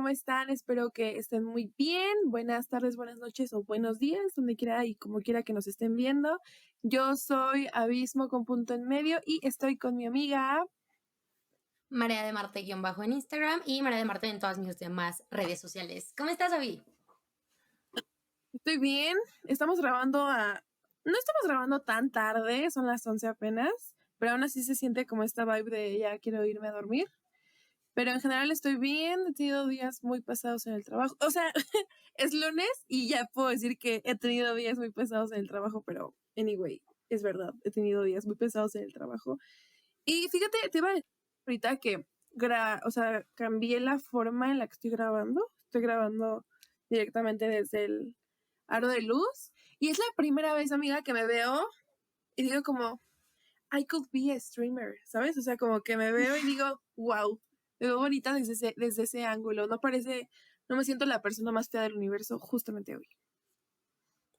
¿cómo están? Espero que estén muy bien. Buenas tardes, buenas noches o buenos días, donde quiera y como quiera que nos estén viendo. Yo soy Abismo con punto en medio y estoy con mi amiga. Marea de Marte guión bajo en Instagram y Marea de Marte en todas mis demás redes sociales. ¿Cómo estás, Abby? Estoy bien. Estamos grabando No estamos grabando tan tarde, son las 11 apenas, pero aún así se siente como esta vibe de ya quiero irme a dormir. Pero en general estoy bien, he tenido días muy pesados en el trabajo. O sea, es lunes y ya puedo decir que he tenido días muy pesados en el trabajo, pero anyway, es verdad, he tenido días muy pesados en el trabajo. Y fíjate, te iba a decir ahorita que o sea, cambié la forma en la que estoy grabando. Estoy grabando directamente desde el aro de luz. Y es la primera vez, amiga, que me veo y digo como, I could be a streamer, ¿sabes? O sea, como que me veo y digo, wow, me veo bonita desde ese ángulo. No me siento la persona más fea del universo justamente hoy.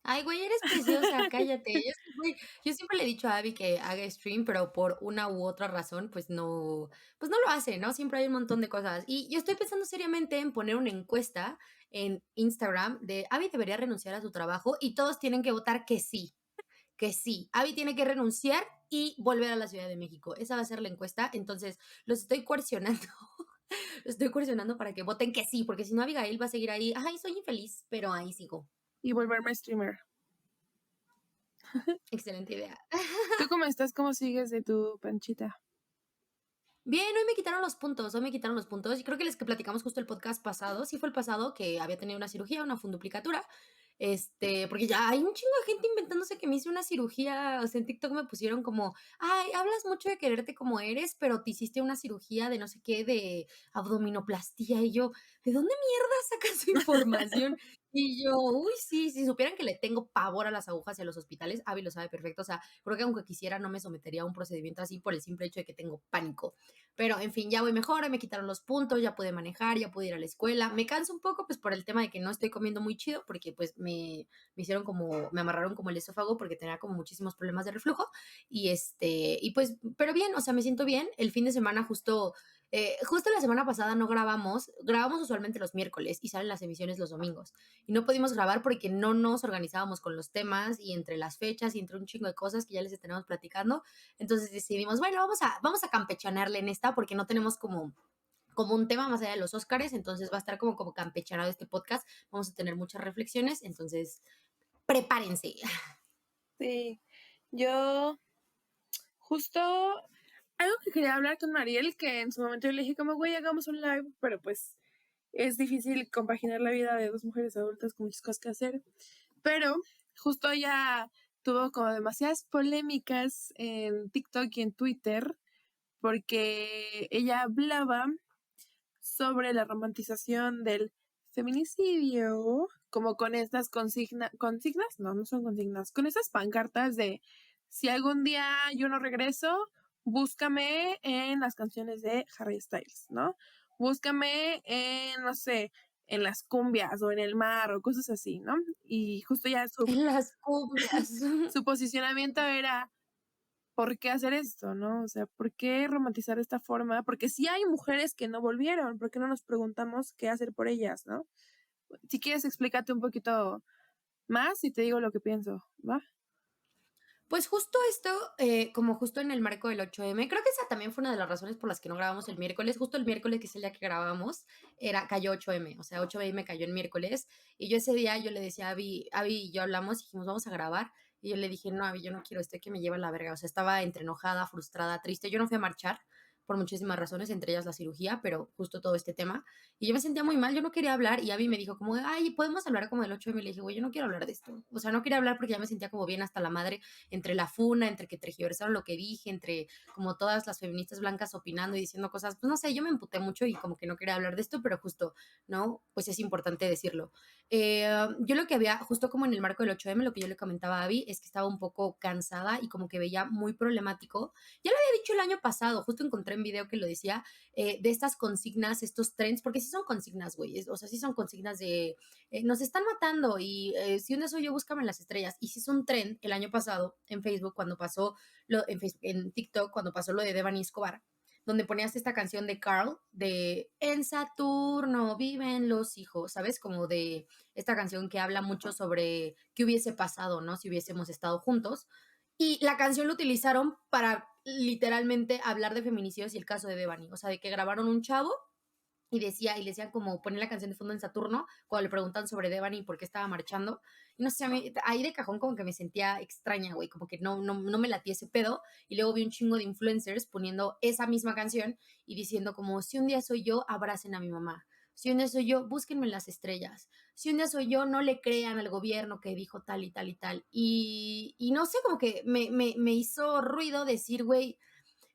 Ay, güey, eres preciosa, cállate. Güey, yo siempre le he dicho a Abby que haga stream, pero por una u otra razón, pues no lo hace, ¿no? Siempre hay un montón de cosas. Y yo estoy pensando seriamente en poner una encuesta en Instagram de Abby debería renunciar a su trabajo y todos tienen que votar que sí, que sí. Abby tiene que renunciar y volver a la Ciudad de México. Esa va a ser la encuesta. Entonces, los estoy coercionando. Los estoy coercionando para que voten que sí, porque si no, Abigail va a seguir ahí. Ay, soy infeliz, pero ahí sigo. Y volverme streamer. Excelente idea. ¿Tú cómo estás? ¿Cómo sigues de tu panchita? Bien, hoy me quitaron los puntos, hoy me quitaron los puntos. Y creo que les que platicamos justo el podcast pasado, sí fue el pasado, que había tenido una cirugía, una funduplicatura. Porque ya hay un chingo de gente inventándose que me hice una cirugía. O sea, en TikTok me pusieron como, ay, hablas mucho de quererte como eres, pero te hiciste una cirugía de no sé qué, de abdominoplastía. Y yo, ¿de dónde mierda sacas su información? Y yo, uy, sí, si supieran que le tengo pavor a las agujas y a los hospitales, Abby lo sabe perfecto. O sea, creo que aunque quisiera no me sometería a un procedimiento así por el simple hecho de que tengo pánico. Pero, en fin, ya voy mejor, me quitaron los puntos, ya pude manejar, ya pude ir a la escuela. Me canso un poco, pues, por el tema de que no estoy comiendo muy chido, porque, pues, me hicieron como, me amarraron como el esófago porque tenía como muchísimos problemas de reflujo. Y pues, pero bien, o sea, me siento bien. El fin de semana justo la semana pasada no grabamos usualmente los miércoles y salen las emisiones los domingos. Y no pudimos grabar porque no nos organizábamos con los temas y entre las fechas y entre un chingo de cosas que ya les estaremos platicando. Entonces decidimos, bueno, vamos a campechanearle en esta porque no tenemos como un tema más allá de los Óscares, entonces va a estar como campechanado este podcast, vamos a tener muchas reflexiones, entonces prepárense. Sí, yo justo algo que quería hablar con Mariel, que en su momento yo le dije como, güey, hagamos un live, pero pues es difícil compaginar la vida de dos mujeres adultas con muchas cosas que hacer. Pero justo ella tuvo como demasiadas polémicas en TikTok y en Twitter porque ella hablaba sobre la romantización del feminicidio, como con estas consignas, no, no son consignas, con esas pancartas de si algún día yo no regreso, búscame en las canciones de Harry Styles, ¿no? Búscame en, no sé, en las cumbias o en el mar o cosas así, ¿no? Y justo ya En las cumbias. su posicionamiento era ¿por qué hacer esto, no? O sea, ¿por qué romantizar de esta forma? Porque sí hay mujeres que no volvieron, ¿por qué no nos preguntamos qué hacer por ellas, no? Si quieres, explícate un poquito más y te digo lo que pienso, ¿va? Pues justo esto, como justo en el marco del 8M, creo que esa también fue una de las razones por las que no grabamos el miércoles. Justo el miércoles, que es el día que grabamos, cayó 8M, o sea, 8M cayó el miércoles. Y yo ese día yo le decía a Abby y yo hablamos y dijimos, vamos a grabar. Y yo le dije, no, Abby, yo no quiero, estoy que me lleva la verga. O sea, estaba entre enojada, frustrada, triste. Yo no fui a marchar por muchísimas razones, entre ellas la cirugía, pero justo todo este tema. Y yo me sentía muy mal, yo no quería hablar. Y Abby me dijo como, ay, ¿podemos hablar como del 8M? Y le dije, güey, yo no quiero hablar de esto. O sea, no quería hablar porque ya me sentía como bien hasta la madre entre la funa, entre que tergiversaron lo que dije, entre como todas las feministas blancas opinando y diciendo cosas, pues no sé, yo me emputé mucho y como que no quería hablar de esto, pero justo, ¿no? Pues es importante decirlo. Yo lo que había, justo como en el marco del 8M, lo que yo le comentaba a Abby es que estaba un poco cansada y como que veía muy problemático. Ya lo había dicho el año pasado, justo encontré un video que lo decía, de estas consignas, estos trends, porque sí son consignas, güey, o sea, sí son consignas de nos están matando y si un soy yo, búscame en las estrellas. Y sí es un trend el año pasado en Facebook, cuando pasó en TikTok, cuando pasó lo de Devani Escobar, donde ponías esta canción de Carl, de En Saturno viven los hijos, ¿sabes? Como de esta canción que habla mucho sobre qué hubiese pasado, ¿no? Si hubiésemos estado juntos. Y la canción lo utilizaron para literalmente hablar de feminicidios y el caso de Devani. O sea, de que grabaron un chavo y le decían como poner la canción de fondo en Saturno cuando le preguntan sobre Devani y por qué estaba marchando. Y no sé, ahí de cajón como que me sentía extraña, güey, como que no me latía ese pedo. Y luego vi un chingo de influencers poniendo esa misma canción y diciendo como, si un día soy yo, abracen a mi mamá. Si un día soy yo, búsquenme en las estrellas. Si un día soy yo, no le crean al gobierno que dijo tal y tal y tal. Y no sé, como que me hizo ruido decir, güey,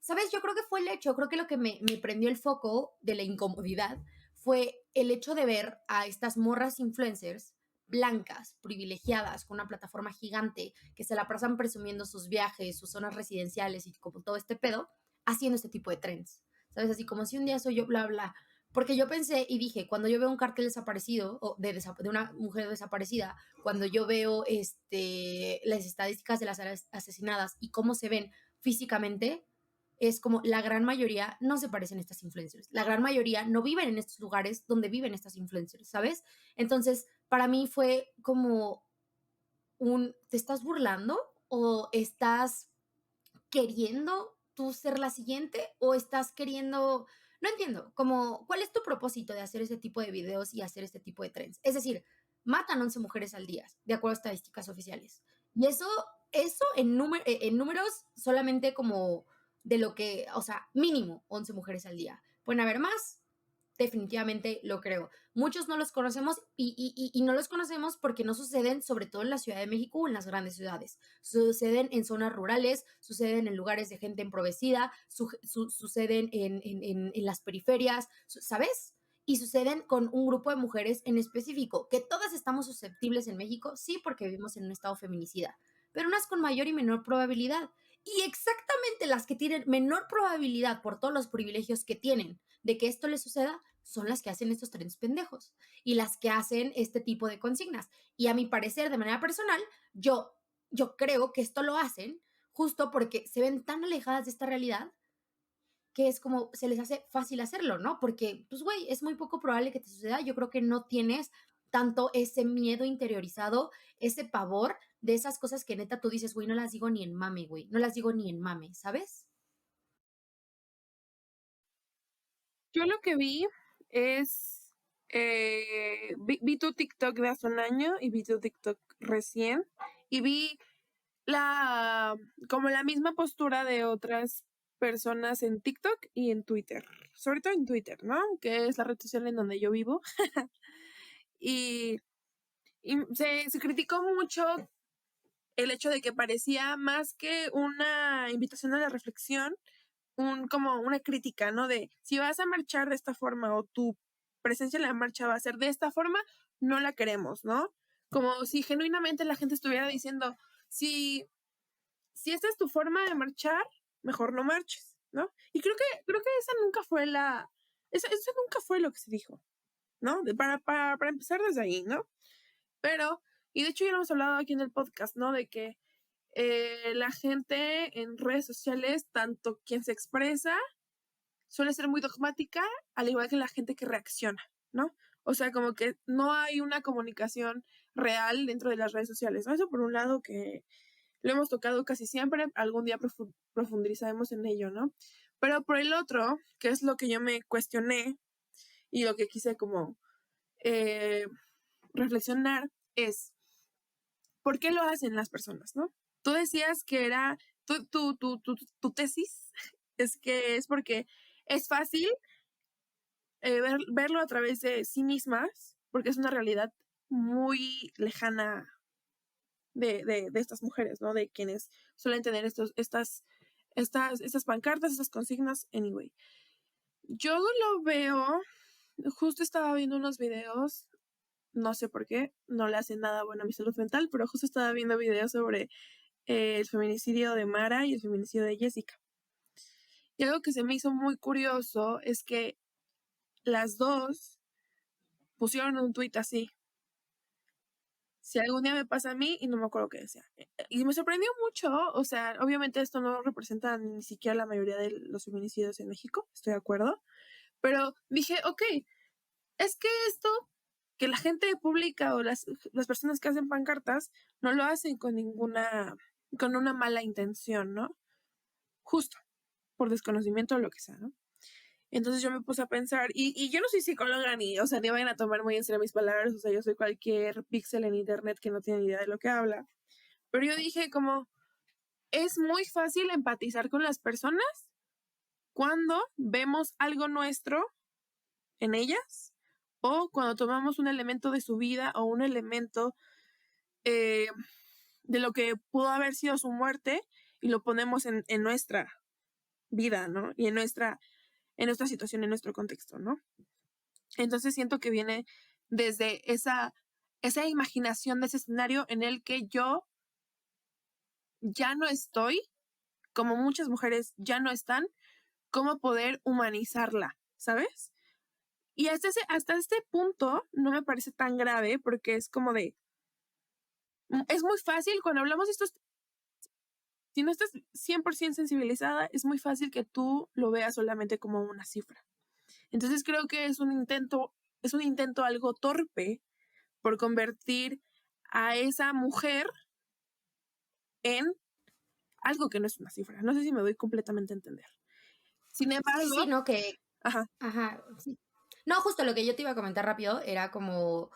¿sabes? Yo creo que fue el hecho, creo que lo que me prendió el foco de la incomodidad fue el hecho de ver a estas morras influencers blancas, privilegiadas, con una plataforma gigante, que se la pasan presumiendo sus viajes, sus zonas residenciales y como todo este pedo, haciendo este tipo de trends. ¿Sabes? Así como si un día soy yo, bla, bla. Porque yo pensé y dije, cuando yo veo un cartel desaparecido, o de una mujer desaparecida, cuando yo veo las estadísticas de las asesinadas y cómo se ven físicamente, es como la gran mayoría no se parecen a estas influencers. La gran mayoría no viven en estos lugares donde viven estas influencers, ¿sabes? Entonces, para mí fue como ¿te estás burlando? ¿O estás queriendo tú ser la siguiente? ¿O estás queriendo, no entiendo, como, ¿cuál es tu propósito de hacer ese tipo de videos y hacer este tipo de trends? Es decir, matan 11 mujeres al día, de acuerdo a estadísticas oficiales. Y eso en números solamente como de lo que, o sea, mínimo 11 mujeres al día. Pueden haber más, definitivamente lo creo. Muchos no los conocemos y no los conocemos porque no suceden sobre todo en la Ciudad de México o en las grandes ciudades. Suceden en zonas rurales, suceden en lugares de gente empobrecida, suceden en las periferias, ¿sabes? Y suceden con un grupo de mujeres en específico, que todas estamos susceptibles en México, sí, porque vivimos en un estado feminicida, pero unas con mayor y menor probabilidad. Y exactamente las que tienen menor probabilidad por todos los privilegios que tienen de que esto les suceda son las que hacen estos trenes pendejos y las que hacen este tipo de consignas. Y a mi parecer, de manera personal, yo creo que esto lo hacen justo porque se ven tan alejadas de esta realidad que es como se les hace fácil hacerlo, ¿no? Porque, pues, güey, es muy poco probable que te suceda. Yo creo que no tienes tanto ese miedo interiorizado, ese pavor de esas cosas que neta tú dices, güey, no las digo ni en mame, güey, no las digo ni en mame, ¿sabes? Yo lo que vi es, vi tu TikTok de hace un año y vi tu TikTok recién y vi la, como la misma postura de otras personas en TikTok y en Twitter, sobre todo en Twitter, ¿no? Que es la red social en donde yo vivo. y se criticó mucho el hecho de que parecía más que una invitación a la reflexión, como una crítica, ¿no? De si vas a marchar de esta forma o tu presencia en la marcha va a ser de esta forma, no la queremos, ¿no? Como si genuinamente la gente estuviera diciendo, si esta es tu forma de marchar, mejor no marches, ¿no? Y creo que esa nunca fue lo que se dijo, ¿no? Para empezar desde ahí, ¿no? Pero, y de hecho ya lo hemos hablado aquí en el podcast, ¿no? De que la gente en redes sociales, tanto quien se expresa, suele ser muy dogmática, al igual que la gente que reacciona, ¿no? O sea, como que no hay una comunicación real dentro de las redes sociales, ¿no? Eso por un lado que lo hemos tocado casi siempre, algún día profundizaremos en ello, ¿no? Pero por el otro, que es lo que yo me cuestioné y lo que quise como eh, reflexionar, es ¿por qué lo hacen las personas, no? Tú decías que era, tu tesis es que es porque es fácil verlo a través de sí mismas, porque es una realidad muy lejana de estas mujeres, ¿no? De quienes suelen tener estas pancartas, estas consignas, anyway. Yo lo veo, justo estaba viendo unos videos, no sé por qué, no le hacen nada bueno a mi salud mental, pero justo estaba viendo videos sobre el feminicidio de Mara y el feminicidio de Jessica. Y algo que se me hizo muy curioso es que las dos pusieron un tuit así. si algún día me pasa a mí, y no me acuerdo qué decía. Y me sorprendió mucho, o sea, obviamente esto no representa ni siquiera la mayoría de los feminicidios en México, estoy de acuerdo, pero dije, ok, es que esto que la gente pública o las personas que hacen pancartas no lo hacen con una mala intención, ¿no? Justo, por desconocimiento o lo que sea, ¿no? Entonces yo me puse a pensar, y yo no soy psicóloga ni, o sea, ni vayan a tomar muy en serio mis palabras, o sea, yo soy cualquier píxel en internet que no tiene ni idea de lo que habla, pero yo dije como, es muy fácil empatizar con las personas cuando vemos algo nuestro en ellas o cuando tomamos un elemento de su vida o un elemento de lo que pudo haber sido su muerte y lo ponemos en nuestra vida, ¿no? Y en nuestra situación, en nuestro contexto, ¿no? Entonces siento que viene desde esa imaginación de ese escenario en el que yo ya no estoy, como muchas mujeres ya no están, cómo poder humanizarla, ¿sabes? Y hasta este punto no me parece tan grave porque es como de, es muy fácil cuando hablamos de estos, si no estás 100% sensibilizada, es muy fácil que tú lo veas solamente como una cifra. Entonces creo que es un intento algo torpe por convertir a esa mujer en algo que no es una cifra. No sé si me doy completamente a entender. Sin Sí, embargo, sí, no, que ajá, ajá, sí. No, justo lo que yo te iba a comentar rápido era como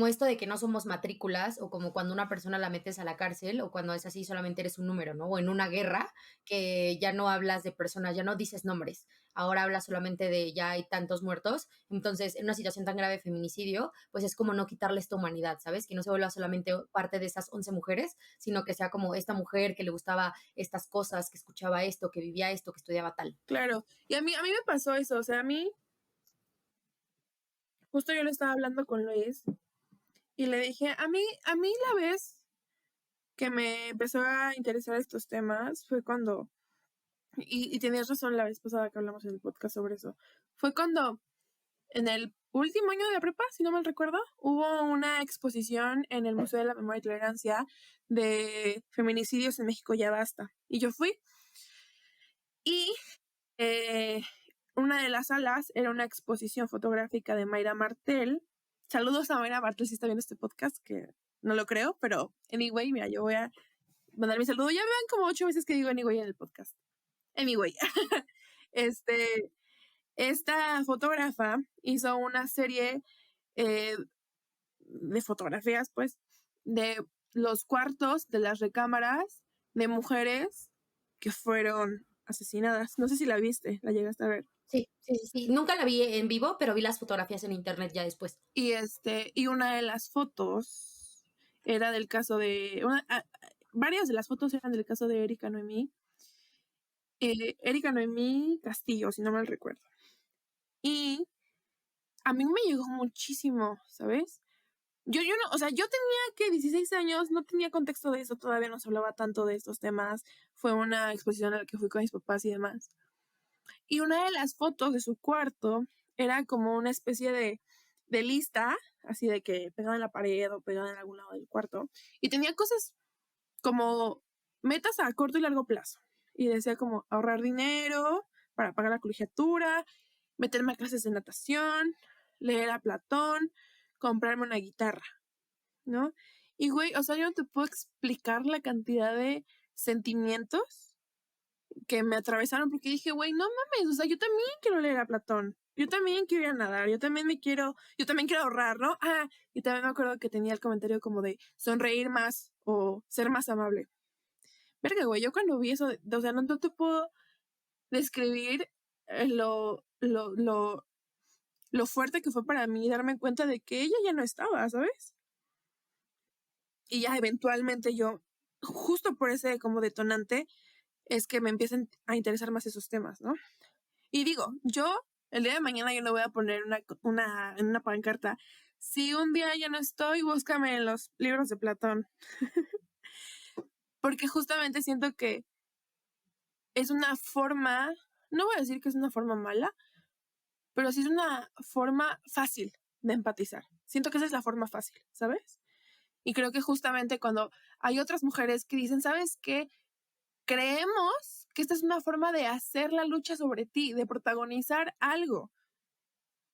esto de que no somos matrículas o como cuando una persona la metes a la cárcel o cuando es así solamente eres un número, ¿no? O en una guerra que ya no hablas de personas, ya no dices nombres, ahora hablas solamente de ya hay tantos muertos. Entonces, en una situación tan grave de feminicidio, pues es como no quitarle esta humanidad, ¿sabes? Que no se vuelva solamente parte de esas 11 mujeres, sino que sea como esta mujer que le gustaba estas cosas, que escuchaba esto, que vivía esto, que estudiaba tal. claro. Y a mí me pasó eso. O sea, a mí, justo yo le estaba hablando con Luis y le dije, a mí la vez que me empezó a interesar estos temas fue cuando, y tenías razón la vez pasada que hablamos en el podcast sobre eso, fue cuando en el último año de la prepa, si no mal recuerdo, hubo una exposición en el Museo de la Memoria y Tolerancia de feminicidios en México ya basta. Y yo fui y eh, una de las salas era una exposición fotográfica de Mayra Martel. Saludos a Mayra Martel si está viendo este podcast, que no lo creo, pero anyway, mira, yo voy a mandar mi saludo. Ya vean como 8 veces que digo anyway en el podcast. Anyway, este, esta fotógrafa hizo una serie eh, de fotografías, pues, de los cuartos de las recámaras de mujeres que fueron asesinadas. No sé si la viste, la llegaste a ver. Sí, sí, sí, sí. Nunca la vi en vivo, pero vi las fotografías en internet ya después. Y una de las fotos era del caso de, varias de las fotos eran del caso de Erika Noemí Castillo, si no mal recuerdo. Y a mí me llegó muchísimo, ¿sabes? Yo no, o sea, yo tenía que 16 años, no tenía contexto de eso, todavía no se hablaba tanto de estos temas. Fue una exposición a la que fui con mis papás y demás. Y una de las fotos de su cuarto era como una especie de lista, así de que pegada en la pared o pegada en algún lado del cuarto. Y tenía cosas como metas a corto y largo plazo. Y decía como ahorrar dinero para pagar la colegiatura, meterme a clases de natación, leer a Platón, comprarme una guitarra, ¿no? Y güey, o sea, yo no te puedo explicar la cantidad de sentimientos que me atravesaron porque dije, güey, no mames, o sea, yo también quiero leer a Platón, yo también quiero ir a nadar, yo también quiero ahorrar, ¿no? Y también me acuerdo que tenía el comentario como de sonreír más o ser más amable. Verga, güey, yo cuando vi eso, o sea, no te puedo describir lo fuerte que fue para mí darme cuenta de que ella ya no estaba, ¿sabes? Y ya eventualmente yo, justo por ese como detonante, es que me empiezan a interesar más esos temas, ¿no? Y digo, yo el día de mañana yo no voy a poner en una pancarta, si un día ya no estoy, búscame en los libros de Platón, porque justamente siento que es una forma, no voy a decir que es una forma mala, pero sí es una forma fácil de empatizar. Siento que esa es la forma fácil, ¿sabes? Y creo que justamente cuando hay otras mujeres que dicen, ¿sabes qué? Creemos que esta es una forma de hacer la lucha sobre ti, de protagonizar algo.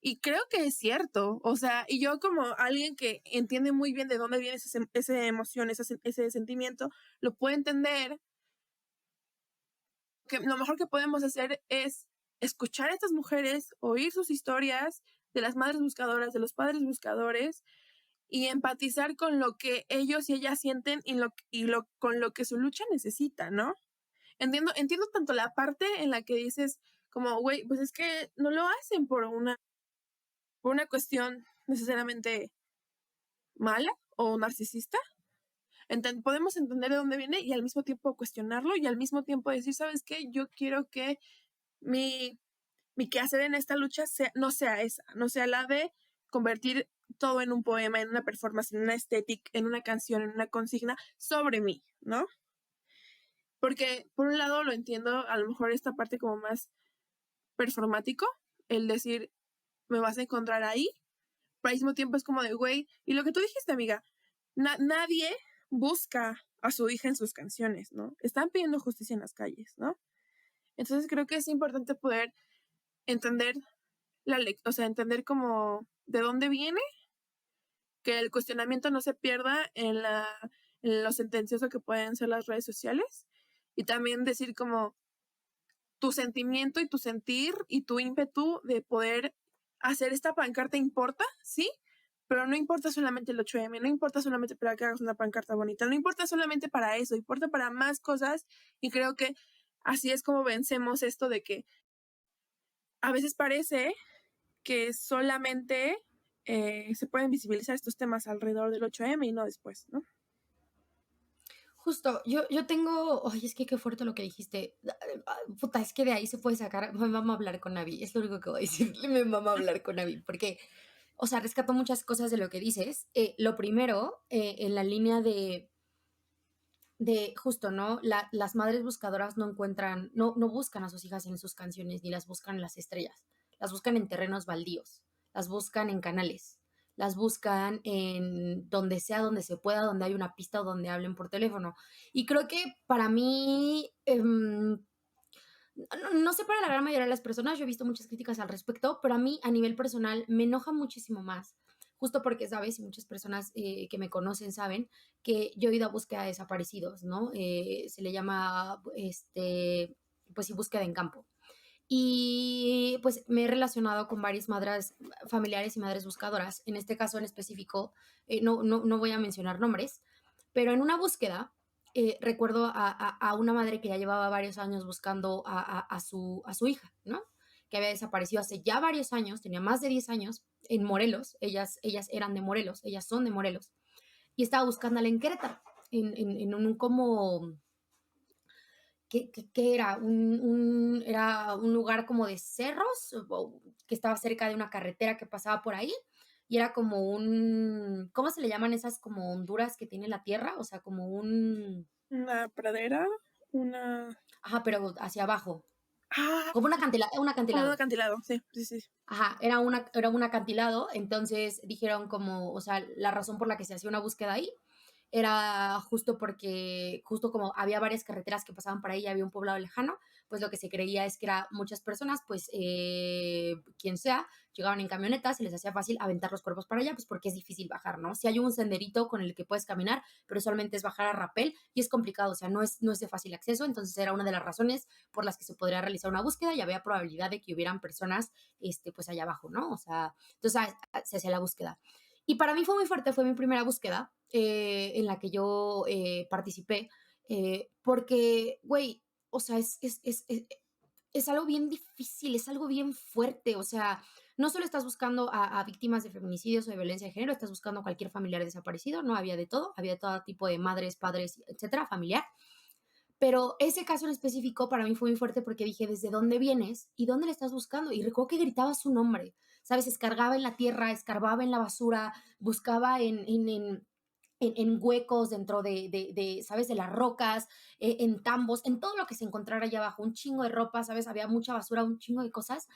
Y creo que es cierto, o sea, y yo como alguien que entiende muy bien de dónde viene esa emoción, ese sentimiento, lo puedo entender, que lo mejor que podemos hacer es escuchar a estas mujeres, oír sus historias de las madres buscadoras, de los padres buscadores, y empatizar con lo que ellos y ellas sienten con lo que su lucha necesita, ¿no? Entiendo tanto la parte en la que dices como, güey, pues es que no lo hacen por una cuestión necesariamente mala o narcisista. Podemos entender de dónde viene y al mismo tiempo cuestionarlo y al mismo tiempo decir, ¿sabes qué? Yo quiero que mi, mi quehacer en esta lucha no sea esa, no sea la de convertir todo en un poema, en una performance, en una estética, en una canción, en una consigna sobre mí, ¿no? Porque por un lado lo entiendo, a lo mejor esta parte como más performático, el decir, me vas a encontrar ahí, pero al mismo tiempo es como de, güey, y lo que tú dijiste, amiga, nadie busca a su hija en sus canciones, ¿no? Están pidiendo justicia en las calles, ¿no? Entonces creo que es importante poder entender o sea, entender como de dónde viene, que el cuestionamiento no se pierda en lo sentencioso que pueden ser las redes sociales y también decir como tu sentimiento y tu sentir y tu ímpetu de poder hacer esta pancarta importa, ¿sí? Pero no importa solamente el 8M, no importa solamente para que hagas una pancarta bonita, no importa solamente para eso, importa para más cosas y creo que así es como vencemos esto de que a veces parece que solamente se pueden visibilizar estos temas alrededor del 8M y no después, ¿no? Justo, yo tengo, ay, es que qué fuerte lo que dijiste. Puta, es que de ahí se puede sacar, me mama hablar con Abby, es lo único que voy a decir, me mama hablar con Abby, porque, o sea, rescato muchas cosas de lo que dices. Lo primero, en la línea de justo, ¿no? Las madres buscadoras no encuentran, no buscan a sus hijas en sus canciones, ni las buscan en las estrellas, las buscan en terrenos baldíos, las buscan en canales, las buscan en donde sea, donde se pueda, donde hay una pista o donde hablen por teléfono. Y creo que para mí, no sé para la gran mayoría de las personas, yo he visto muchas críticas al respecto, pero a mí a nivel personal me enoja muchísimo más, justo porque, sabes, y muchas personas que me conocen saben que yo he ido a búsqueda de desaparecidos, ¿no? Se le llama, pues sí, búsqueda en campo. Y pues me he relacionado con varias madres familiares y madres buscadoras. En este caso en específico, no voy a mencionar nombres, pero en una búsqueda recuerdo a una madre que ya llevaba varios años buscando a su hija, ¿no? Que había desaparecido hace ya varios años, tenía más de 10 años, en Morelos. Ellas eran de Morelos, ellas son de Morelos. Y estaba buscándola en Querétaro, en un como que era era un lugar como de cerros, que estaba cerca de una carretera que pasaba por ahí, y era como ¿cómo se le llaman esas como honduras que tiene la tierra? O sea, como Una pradera, una... ajá, pero hacia abajo, Ah, como un como un acantilado. acantilado, sí, sí, sí. Ajá, era un acantilado, entonces dijeron como, o sea, la razón por la que se hacía una búsqueda ahí era justo porque, justo como había varias carreteras que pasaban por ahí y había un poblado lejano, pues lo que se creía es que era muchas personas, pues quien sea, llegaban en camionetas y les hacía fácil aventar los cuerpos para allá, pues porque es difícil bajar, ¿no? Si hay un senderito con el que puedes caminar, pero solamente es bajar a rapel y es complicado, o sea, no es de fácil acceso, entonces era una de las razones por las que se podría realizar una búsqueda y había probabilidad de que hubieran personas, pues allá abajo, ¿no? O sea, entonces se hacía la búsqueda. Y para mí fue muy fuerte, fue mi primera búsqueda en la que yo participé, porque, güey, o sea, es algo bien difícil, es algo bien fuerte, o sea, no solo estás buscando a víctimas de feminicidios o de violencia de género, estás buscando a cualquier familiar desaparecido, ¿no? Había de todo tipo de madres, padres, etcétera, familiar. Pero ese caso en específico para mí fue muy fuerte porque dije, ¿desde dónde vienes y dónde le estás buscando? Y recuerdo que gritaba su nombre, ¿sabes? Escargaba en la tierra, escarbaba en la basura, buscaba en huecos dentro ¿sabes? De las rocas, en tambos, en todo lo que se encontrara allá abajo, un chingo de ropa, ¿sabes? Había mucha basura, un chingo de cosas.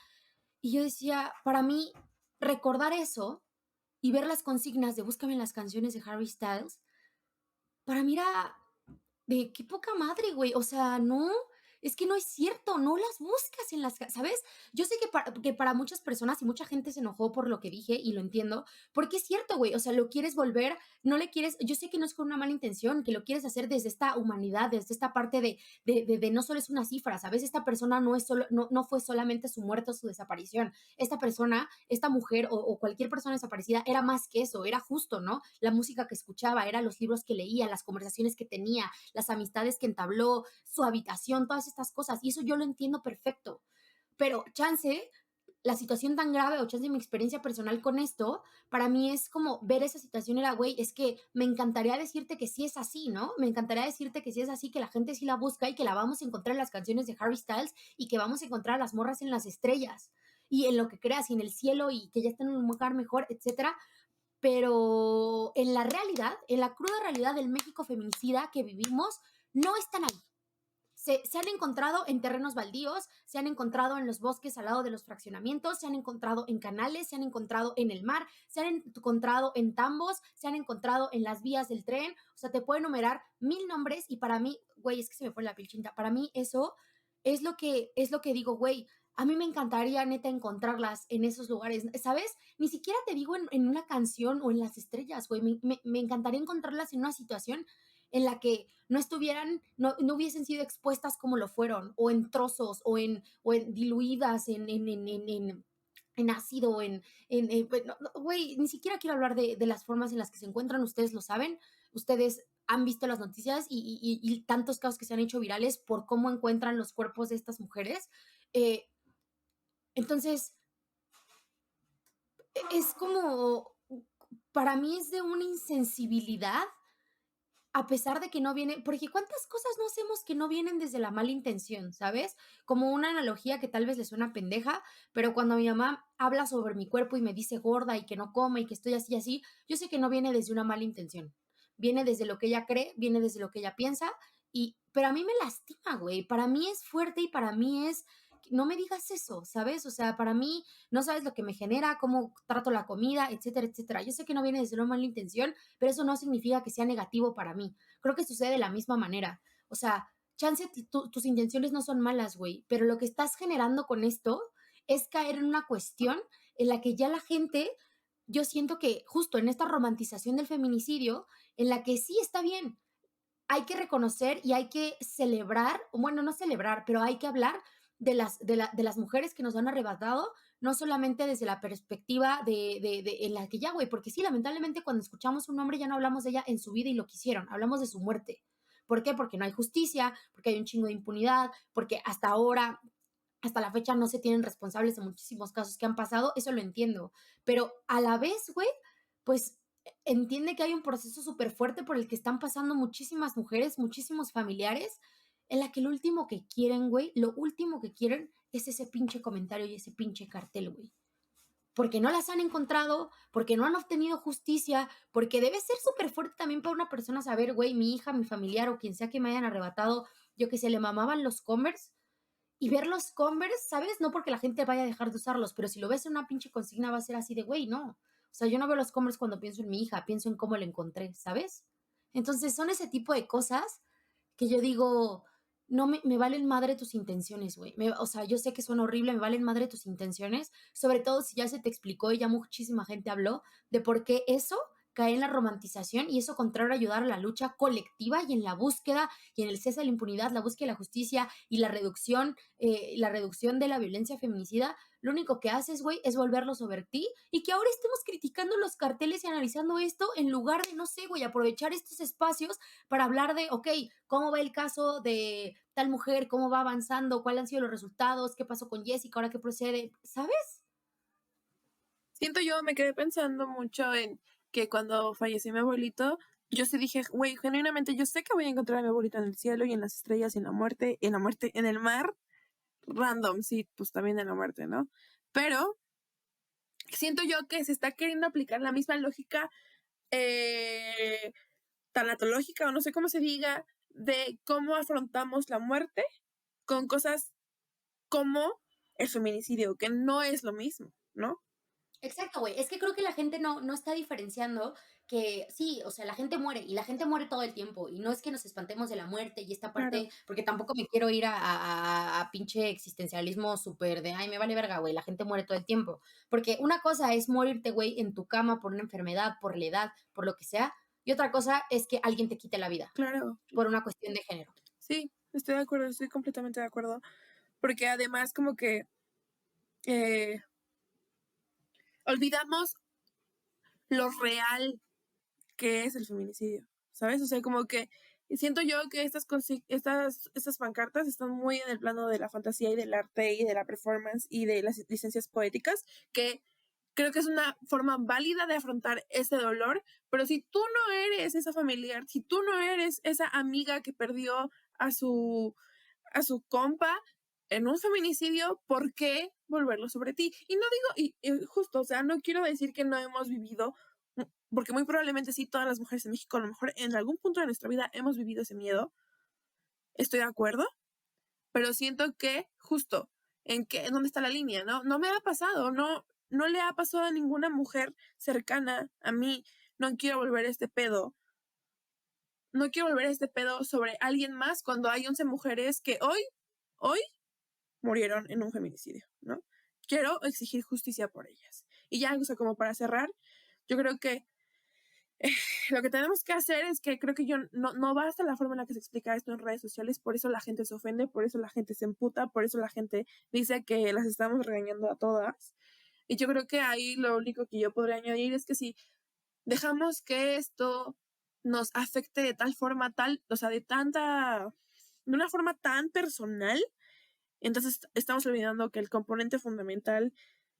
Y yo decía, para mí, recordar eso y ver las consignas de búscame en las canciones de Harry Styles, para mí era de qué poca madre, güey. O sea, no, es que no es cierto, no las buscas en las, ¿sabes? Yo sé que para muchas personas y mucha gente se enojó por lo que dije y lo entiendo, porque es cierto, güey. O sea, lo quieres volver, no le quieres, yo sé que no es con una mala intención, que lo quieres hacer desde esta humanidad, desde esta parte de no solo es una cifra, ¿sabes? Esta persona no es solo, no fue solamente su muerte o su desaparición. Esta persona, esta mujer o cualquier persona desaparecida era más que eso, era justo, ¿no? La música que escuchaba, eran los libros que leía, las conversaciones que tenía, las amistades que entabló, su habitación, todas estas cosas. Y eso yo lo entiendo perfecto. Pero chance, la situación tan grave o chance mi experiencia personal con esto, para mí es como ver esa situación era, güey, es que me encantaría decirte que sí es así, ¿no? Me encantaría decirte que sí es así, que la gente sí la busca y que la vamos a encontrar en las canciones de Harry Styles y que vamos a encontrar a las morras en las estrellas y en lo que creas y en el cielo y que ya están en un lugar mejor, etcétera. Pero en la realidad, en la cruda realidad del México feminicida que vivimos, no están ahí. Se han encontrado en terrenos baldíos, se han encontrado en los bosques al lado de los fraccionamientos, se han encontrado en canales, se han encontrado en el mar, se han encontrado en tambos, se han encontrado en las vías del tren. O sea, te puedo enumerar 1000 nombres y para mí, güey, es que se me pone la piel chinta. Para mí eso es lo que digo, güey. A mí me encantaría, neta, encontrarlas en esos lugares, ¿sabes? Ni siquiera te digo en una canción o en las estrellas, güey. Me encantaría encontrarlas en una situación en la que no estuvieran, no hubiesen sido expuestas como lo fueron, o en trozos, o en diluidas en ácido, pues, güey, ni siquiera quiero hablar de las formas en las que se encuentran, ustedes lo saben, ustedes han visto las noticias y tantos casos que se han hecho virales por cómo encuentran los cuerpos de estas mujeres. Eh, entonces, es como, para mí es de una insensibilidad a pesar de que no viene, porque cuántas cosas no hacemos que no vienen desde la mala intención, ¿sabes? Como una analogía que tal vez le suena pendeja, pero cuando mi mamá habla sobre mi cuerpo y me dice gorda y que no coma y que estoy así y así, yo sé que no viene desde una mala intención. Viene desde lo que ella cree, viene desde lo que ella piensa pero a mí me lastima, güey. Para mí es fuerte y para mí es no me digas eso, ¿sabes? O sea, para mí no sabes lo que me genera, cómo trato la comida, etcétera, etcétera. Yo sé que no viene desde una mala intención, pero eso no significa que sea negativo para mí. Creo que sucede de la misma manera. O sea, chance, tus intenciones no son malas, güey, pero lo que estás generando con esto es caer en una cuestión en la que ya la gente, yo siento que justo en esta romantización del feminicidio, en la que sí está bien, hay que reconocer y hay que celebrar, bueno, no celebrar, pero hay que hablar de las mujeres que nos han arrebatado, no solamente desde la perspectiva en la que ya, güey, porque sí, lamentablemente cuando escuchamos un nombre ya no hablamos de ella en su vida y lo que hicieron, hablamos de su muerte. ¿Por qué? Porque no hay justicia, porque hay un chingo de impunidad, porque hasta ahora, hasta la fecha no se tienen responsables de muchísimos casos que han pasado, eso lo entiendo. Pero a la vez, güey, pues entiende que hay un proceso súper fuerte por el que están pasando muchísimas mujeres, muchísimos familiares, en la que lo último que quieren, güey, lo último que quieren es ese pinche comentario y ese pinche cartel, güey. Porque no las han encontrado, porque no han obtenido justicia, porque debe ser súper fuerte también para una persona saber, güey, mi hija, mi familiar o quien sea que me hayan arrebatado, yo que sé, le mamaban los Converse y ver los Converse, ¿sabes? No porque la gente vaya a dejar de usarlos, pero si lo ves en una pinche consigna va a ser así de, güey, no. O sea, yo no veo los Converse cuando pienso en mi hija, pienso en cómo la encontré, ¿sabes? Entonces son ese tipo de cosas que yo digo, no me valen madre tus intenciones, güey. O sea, yo sé que suena horrible, me valen madre tus intenciones, sobre todo si ya se te explicó y ya muchísima gente habló de por qué eso cae en la romantización y eso contrario a ayudar a la lucha colectiva y en la búsqueda y en el cese de la impunidad, la búsqueda de la justicia y la reducción de la violencia feminicida, lo único que haces, güey, es volverlo sobre ti y que ahora estemos criticando los carteles y analizando esto en lugar de, no sé, güey, aprovechar estos espacios para hablar de, ok, cómo va el caso de tal mujer, cómo va avanzando, cuáles han sido los resultados, qué pasó con Jessica, ahora qué procede, ¿sabes? Siento yo, me quedé pensando mucho en que cuando falleció mi abuelito, yo sí dije, güey, genuinamente yo sé que voy a encontrar a mi abuelito en el cielo y en las estrellas y en la muerte, en el mar, random, sí, pues también en la muerte, ¿no? Pero siento yo que se está queriendo aplicar la misma lógica eh, tanatológica o no sé cómo se diga, de cómo afrontamos la muerte con cosas como el feminicidio, que no es lo mismo, ¿no? Exacto, güey. Es que creo que la gente no está diferenciando que sí, o sea, la gente muere y la gente muere todo el tiempo. Y no es que nos espantemos de la muerte y esta Claro, parte, porque tampoco me quiero ir a pinche existencialismo súper de, ay, me vale verga, güey, la gente muere todo el tiempo. Porque una cosa es morirte, güey, en tu cama por una enfermedad, por la edad, por lo que sea. Y otra cosa es que alguien te quite la vida claro. por una cuestión de género. Sí, estoy de acuerdo, estoy completamente de acuerdo. Porque además como que eh, olvidamos lo real que es el feminicidio, ¿sabes? O sea, como que siento yo que estas pancartas están muy en el plano de la fantasía y del arte y de la performance y de las licencias poéticas, que creo que es una forma válida de afrontar ese dolor, pero si tú no eres esa familiar, si tú no eres esa amiga que perdió a su, a su compa en un feminicidio, ¿por qué volverlo sobre ti? Y no digo, y justo, o sea, no quiero decir que no hemos vivido, porque muy probablemente sí, todas las mujeres en México, a lo mejor en algún punto de nuestra vida hemos vivido ese miedo, estoy de acuerdo, pero siento que justo en dónde está la línea, ¿no? No me ha pasado, no le ha pasado a ninguna mujer cercana a mí, no quiero volver este pedo, no quiero volver este pedo sobre alguien más cuando hay 11 mujeres que hoy murieron en un feminicidio, ¿no? Quiero exigir justicia por ellas. Y ya, o sea, como para cerrar, yo creo que lo que tenemos que hacer es que creo que no basta la forma en la que se explica esto en redes sociales, por eso la gente se ofende, por eso la gente se emputa, por eso la gente dice que las estamos regañando a todas. Y yo creo que ahí lo único que yo podría añadir es que si dejamos que esto nos afecte de tal forma, o sea, de una forma tan personal, entonces estamos olvidando que el componente fundamental,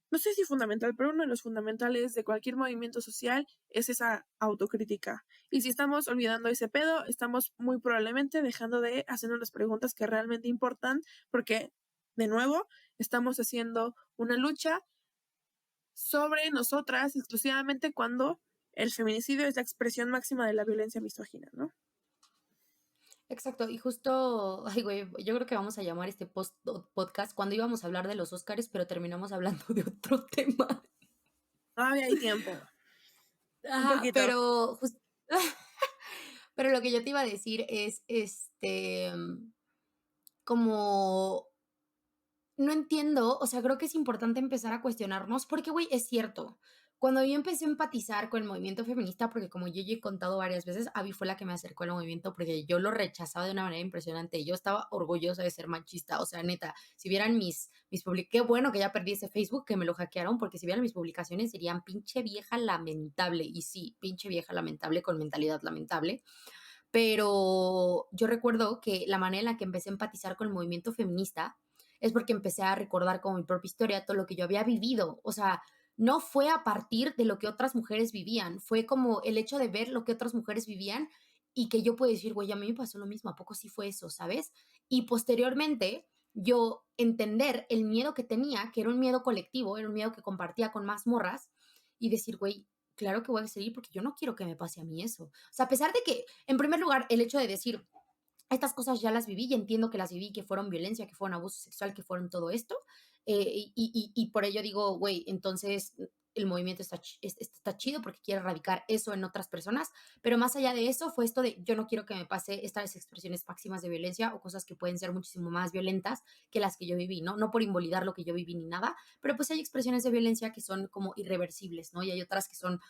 no sé si fundamental, pero uno de los fundamentales de cualquier movimiento social es esa autocrítica. Y si estamos olvidando ese pedo, estamos muy probablemente dejando de hacernos las preguntas que realmente importan, porque, de nuevo, estamos haciendo una lucha sobre nosotras exclusivamente cuando el feminicidio es la expresión máxima de la violencia misógina, ¿no? Exacto, y justo, ay, güey, yo creo que vamos a llamar este podcast cuando íbamos a hablar de los Óscares, pero terminamos hablando de otro tema. Todavía hay tiempo, un Ajá, poquito. pero lo que yo te iba a decir es, como no entiendo, o sea, creo que es importante empezar a cuestionarnos, porque, güey, es cierto. Cuando yo empecé a empatizar con el movimiento feminista, porque como yo ya he contado varias veces, Abby fue la que me acercó al movimiento porque yo lo rechazaba de una manera impresionante. Yo estaba orgullosa de ser machista, o sea, neta, si vieran qué bueno que ya perdí ese Facebook, que me lo hackearon, porque si vieran mis publicaciones dirían pinche vieja lamentable, y sí, pinche vieja lamentable con mentalidad lamentable. Pero yo recuerdo que la manera en la que empecé a empatizar con el movimiento feminista es porque empecé a recordar como mi propia historia todo lo que yo había vivido. O sea, no fue a partir de lo que otras mujeres vivían, fue como el hecho de ver lo que otras mujeres vivían y que yo puedo decir, güey, a mí me pasó lo mismo, ¿a poco sí fue eso, sabes? Y posteriormente yo entender el miedo que tenía, que era un miedo colectivo, era un miedo que compartía con más morras, y decir, güey, claro que voy a seguir porque yo no quiero que me pase a mí eso. O sea, a pesar de que, en primer lugar, el hecho de decir, estas cosas ya las viví y entiendo que las viví, que fueron violencia, que fueron abuso sexual, que fueron todo esto. Y por ello digo, güey, entonces el movimiento está chido porque quiere erradicar eso en otras personas, pero más allá de eso fue esto de yo no quiero que me pase estas expresiones máximas de violencia o cosas que pueden ser muchísimo más violentas que las que yo viví, ¿no? No por invalidar lo que yo viví ni nada, pero pues hay expresiones de violencia que son como irreversibles, ¿no? Y hay otras que son,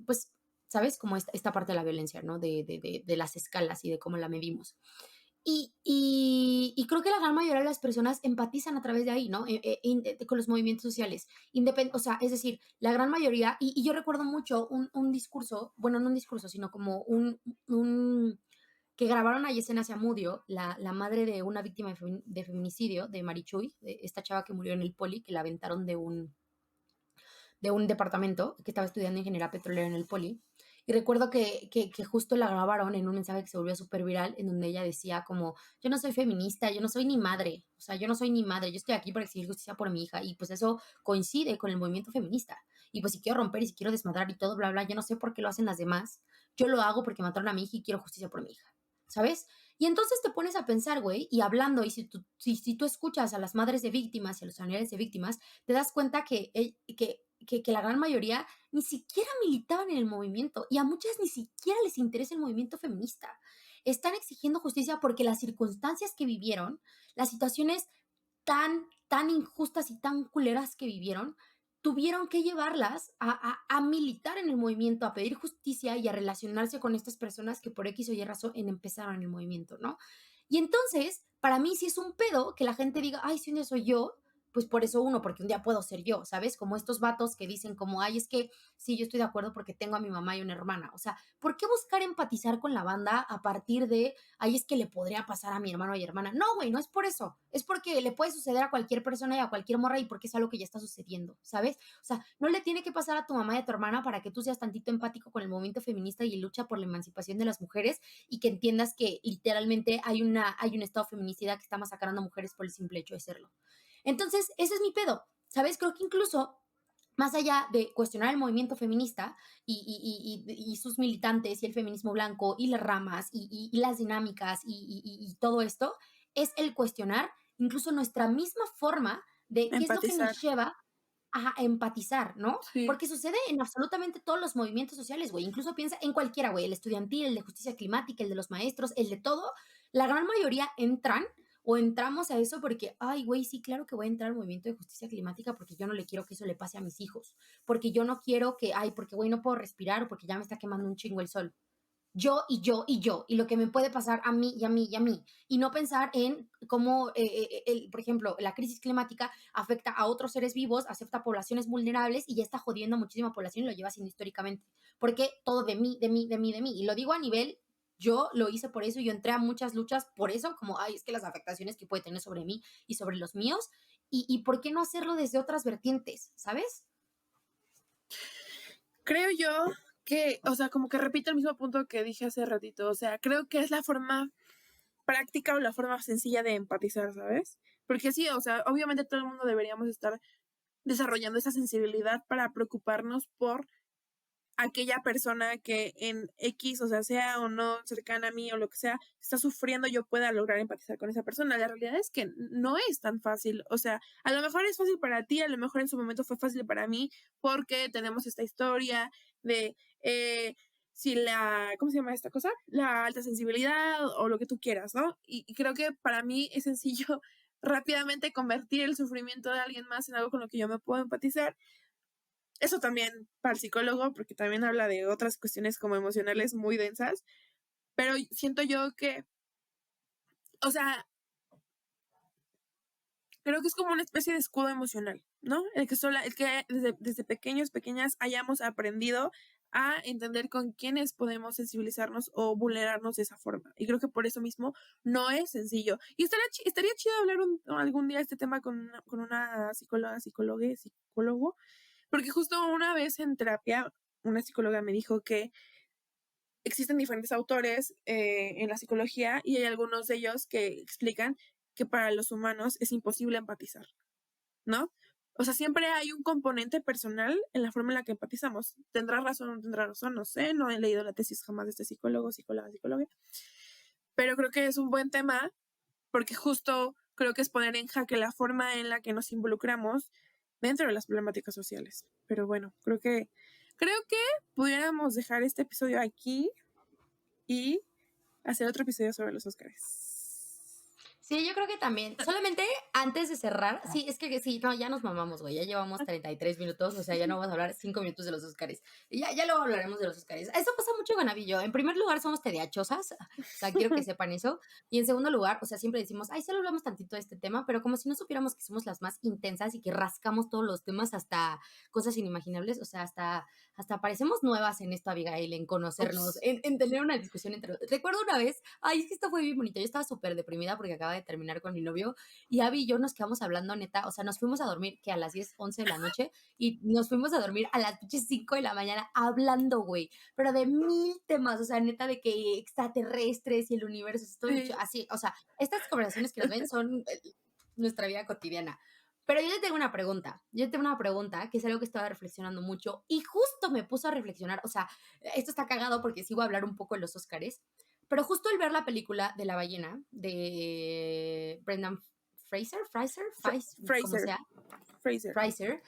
pues, ¿sabes? Como esta parte de la violencia, ¿no? De las escalas y de cómo la medimos. Y creo que la gran mayoría de las personas empatizan a través de ahí, ¿no? Con los movimientos sociales. O sea, es decir, la gran mayoría, y yo recuerdo mucho un discurso, bueno, no un discurso, sino como que grabaron a Yesenia Zamudio, la madre de una víctima de feminicidio, de Marichuy, de esta chava que murió en el poli, que la aventaron de un departamento, que estaba estudiando ingeniería petrolera en el poli. Y recuerdo que justo la grabaron en un mensaje que se volvió súper viral, en donde ella decía como, yo no soy feminista, yo no soy ni madre, o sea, yo no soy ni madre, yo estoy aquí para exigir justicia por mi hija. Y pues eso coincide con el movimiento feminista. Y pues si quiero romper y si quiero desmadrar y todo, bla, bla, yo no sé por qué lo hacen las demás. Yo lo hago porque mataron a mi hija y quiero justicia por mi hija, ¿sabes? Y entonces te pones a pensar, güey, y hablando, y si tú escuchas a las madres de víctimas y a los familiares de víctimas, te das cuenta que que la gran mayoría ni siquiera militaban en el movimiento y a muchas ni siquiera les interesa el movimiento feminista. Están exigiendo justicia porque las circunstancias que vivieron, las situaciones tan injustas y tan culeras que vivieron, tuvieron que llevarlas a militar en el movimiento, a pedir justicia y a relacionarse con estas personas que por X o Y razón empezaron el movimiento, ¿no? Y entonces, para mí sí es un pedo que la gente diga, ay, si un día soy yo, pues por eso uno, porque un día puedo ser yo, ¿sabes? Como estos vatos que dicen como, ay, es que sí, yo estoy de acuerdo porque tengo a mi mamá y una hermana. O sea, ¿por qué buscar empatizar con la banda a partir de, ay, es que le podría pasar a mi hermano y hermana? No, güey, no es por eso. Es porque le puede suceder a cualquier persona y a cualquier morra y porque es algo que ya está sucediendo, ¿sabes? O sea, no le tiene que pasar a tu mamá y a tu hermana para que tú seas tantito empático con el movimiento feminista y lucha por la emancipación de las mujeres y que entiendas que literalmente hay un estado feminicida que está masacrando a mujeres por el simple hecho de serlo. Entonces, ese es mi pedo, ¿sabes? Creo que incluso más allá de cuestionar el movimiento feminista y sus militantes y el feminismo blanco y las ramas y las dinámicas y todo esto, es el cuestionar incluso nuestra misma forma de qué es lo que Empatizar. nos lleva a empatizar, ¿no? Sí. Porque sucede en absolutamente todos los movimientos sociales, güey. Incluso piensa en cualquiera, güey. El estudiantil, el de justicia climática, el de los maestros, el de todo. La gran mayoría entran o entramos a eso porque, ay, güey, sí, claro que voy a entrar al movimiento de justicia climática porque yo no le quiero que eso le pase a mis hijos. Porque yo no quiero que, ay, porque, güey, no puedo respirar o porque ya me está quemando un chingo el sol. Yo y yo y yo, y lo que me puede pasar a mí y a mí y a mí, y no pensar en cómo, por ejemplo, la crisis climática afecta a otros seres vivos, afecta a poblaciones vulnerables y ya está jodiendo a muchísima población y lo lleva haciendo históricamente, porque todo de mí, de mí, de mí, de mí, y lo digo a nivel, yo lo hice por eso, yo entré a muchas luchas por eso, como, ay, es que las afectaciones que puede tener sobre mí y sobre los míos, y ¿por qué no hacerlo desde otras vertientes, sabes? Creo yo que, o sea, como que repito el mismo punto que dije hace ratito, o sea, creo que es la forma práctica o la forma sencilla de empatizar, ¿sabes? Porque sí, o sea, obviamente todo el mundo deberíamos estar desarrollando esa sensibilidad para preocuparnos por aquella persona que en X, o sea o no cercana a mí o lo que sea, está sufriendo, yo pueda lograr empatizar con esa persona. La realidad es que no es tan fácil. O sea, a lo mejor es fácil para ti, a lo mejor en su momento fue fácil para mí, porque tenemos esta historia de si la, ¿cómo se llama esta cosa? La alta sensibilidad o lo que tú quieras, ¿no? Y creo que para mí es sencillo rápidamente convertir el sufrimiento de alguien más en algo con lo que yo me puedo empatizar. Eso también para el psicólogo, porque también habla de otras cuestiones como emocionales muy densas, pero siento yo que, o sea, creo que es como una especie de escudo emocional, ¿no? El que desde pequeños, pequeñas hayamos aprendido a entender con quiénes podemos sensibilizarnos o vulnerarnos de esa forma. Y creo que por eso mismo no es sencillo. Y estaría chido hablar algún día este tema con una psicóloga, psicólogo, porque justo una vez en terapia, una psicóloga me dijo que existen diferentes autores en la psicología y hay algunos de ellos que explican que para los humanos es imposible empatizar, ¿no? O sea, siempre hay un componente personal en la forma en la que empatizamos. ¿Tendrá razón o no tendrá razón? No sé, no he leído la tesis jamás de este psicólogo, psicóloga, pero creo que es un buen tema porque justo creo que es poner en jaque la forma en la que nos involucramos dentro de las problemáticas sociales. Pero bueno, creo que pudiéramos dejar este episodio aquí y hacer otro episodio sobre los Óscares. Sí, yo creo que también. Solamente antes de cerrar, sí, es que sí, no, ya nos mamamos, güey. Ya llevamos 33 minutos, o sea, ya no vamos a hablar 5 minutos de los Óscares. Ya luego hablaremos de los Óscares. Eso pasa mucho con Abby y yo. En primer lugar, somos tediachosas, o sea, quiero que sepan eso. Y en segundo lugar, o sea, siempre decimos, ay, solo hablamos tantito de este tema, pero como si no supiéramos que somos las más intensas y que rascamos todos los temas hasta cosas inimaginables, o sea, hasta parecemos nuevas en esto, Abigail, en conocernos, Ups. en tener una discusión entre. Recuerdo una vez, ay, es que esto fue bien bonito. Yo estaba súper deprimida porque acaba de terminar con mi novio y Abby y yo nos quedamos hablando neta, o sea, nos fuimos a dormir que a las 10 11 de la noche y nos fuimos a dormir a las 5 de la mañana hablando, güey, pero de mil temas, o sea, neta de que extraterrestres y el universo, esto Sí. así, o sea, estas conversaciones que nos ven son nuestra vida cotidiana. Pero yo tengo una pregunta que es algo que estaba reflexionando mucho y justo me puso a reflexionar, o sea, esto está cagado porque sí voy a hablar un poco de los Óscares, pero justo al ver la película de La ballena de Brendan Fraser, como Fraser. sea, Fraser. Fraser,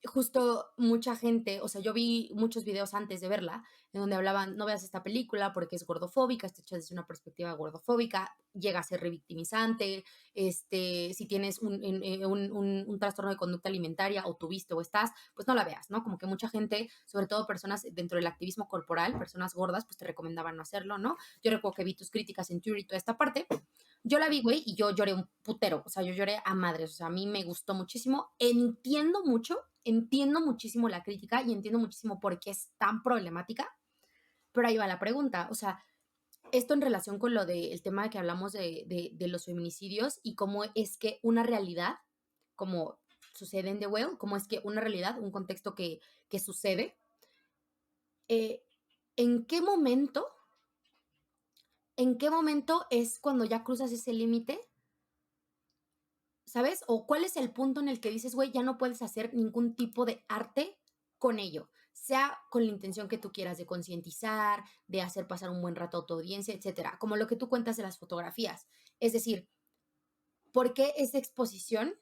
Justo mucha gente, o sea, yo vi muchos videos antes de verla, en donde hablaban, no veas esta película porque es gordofóbica, está hecha desde una perspectiva gordofóbica, llega a ser revictimizante, si tienes un trastorno de conducta alimentaria o tuviste o estás, pues no la veas, ¿no? Como que mucha gente, sobre todo personas dentro del activismo corporal, personas gordas, pues te recomendaban no hacerlo, ¿no? Yo recuerdo que vi tus críticas en Twitter y toda esta parte, yo la vi, güey, y yo lloré un putero, o sea, yo lloré a madres, o sea, a mí me gustó muchísimo, entiendo mucho, entiendo muchísimo la crítica y entiendo muchísimo por qué es tan problemática, pero ahí va la pregunta, o sea, esto en relación con lo del tema que hablamos de los feminicidios y cómo es que una realidad, como sucede en The Whale, cómo es que una realidad, un contexto que sucede, eh, ¿en qué momento, en qué momento es cuando ya cruzas ese límite? ¿Sabes? O cuál es el punto en el que dices, güey, ya no puedes hacer ningún tipo de arte con ello, sea con la intención que tú quieras de concientizar, de hacer pasar un buen rato a tu audiencia, etcétera, como lo que tú cuentas de las fotografías. Es decir, ¿por qué esa exposición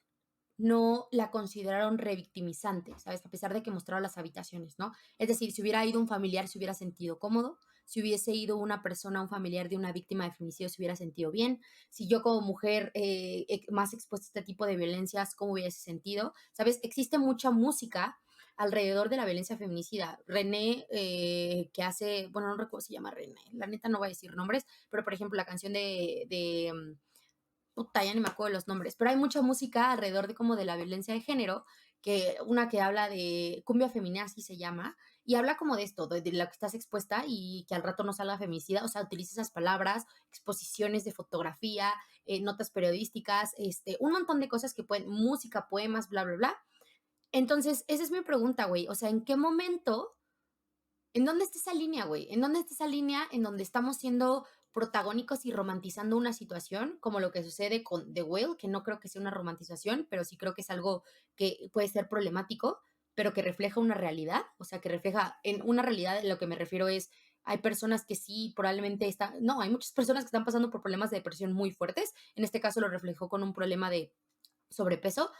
no la consideraron revictimizante, ¿sabes? A pesar de que mostraba las habitaciones, ¿no? Es decir, si hubiera ido un familiar, se hubiera sentido cómodo. Si hubiese ido una persona, un familiar de una víctima de feminicidio, se hubiera sentido bien. Si yo como mujer más expuesta a este tipo de violencias, ¿cómo hubiese sentido? ¿Sabes? Existe mucha música alrededor de la violencia feminicida. René, que hace, bueno, no recuerdo si se llama René, la neta no voy a decir nombres, pero por ejemplo la canción de puta, ya ni me acuerdo de los nombres, pero hay mucha música alrededor de como de la violencia de género, que una que habla de cumbia femenina, así se llama, y habla como de esto, de lo que estás expuesta y que al rato no salga feminicida, o sea, utiliza esas palabras, exposiciones de fotografía, notas periodísticas, un montón de cosas que pueden, música, poemas, bla, bla, bla. Entonces, esa es mi pregunta, güey, o sea, ¿en qué momento ¿en dónde está esa línea, güey? ¿En dónde está esa línea en donde estamos siendo protagónicos y romantizando una situación, como lo que sucede con The Whale, que no creo que sea una romantización, pero sí creo que es algo que puede ser problemático, pero que refleja una realidad, o sea, que refleja en una realidad, lo que me refiero es, hay personas que sí, probablemente están, no, hay muchas personas que están pasando por problemas de depresión muy fuertes, en este caso lo reflejó con un problema de sobrepeso,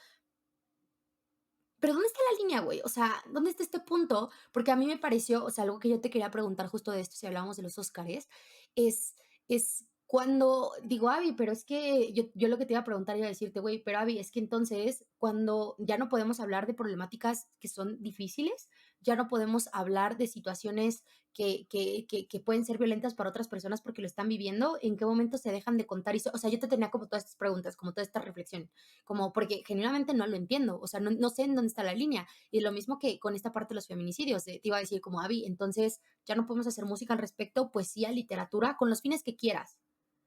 pero ¿dónde está la línea, güey? O sea, ¿dónde está este punto? Porque a mí me pareció, o sea, algo que yo te quería preguntar justo de esto, si hablábamos de los Óscares, es, es cuando digo, Avi, pero es que yo lo que te iba a preguntar iba a decirte, güey, pero Avi, es que entonces cuando ya no podemos hablar de problemáticas que son difíciles, ya no podemos hablar de situaciones que pueden ser violentas para otras personas porque lo están viviendo, ¿en qué momento se dejan de contar? O sea, yo te tenía como todas estas preguntas, como toda esta reflexión como porque genuinamente no lo entiendo, o sea, no sé en dónde está la línea. Y lo mismo que con esta parte de los feminicidios, te iba a decir como, Avi, entonces ya no podemos hacer música al respecto, poesía, literatura, con los fines que quieras.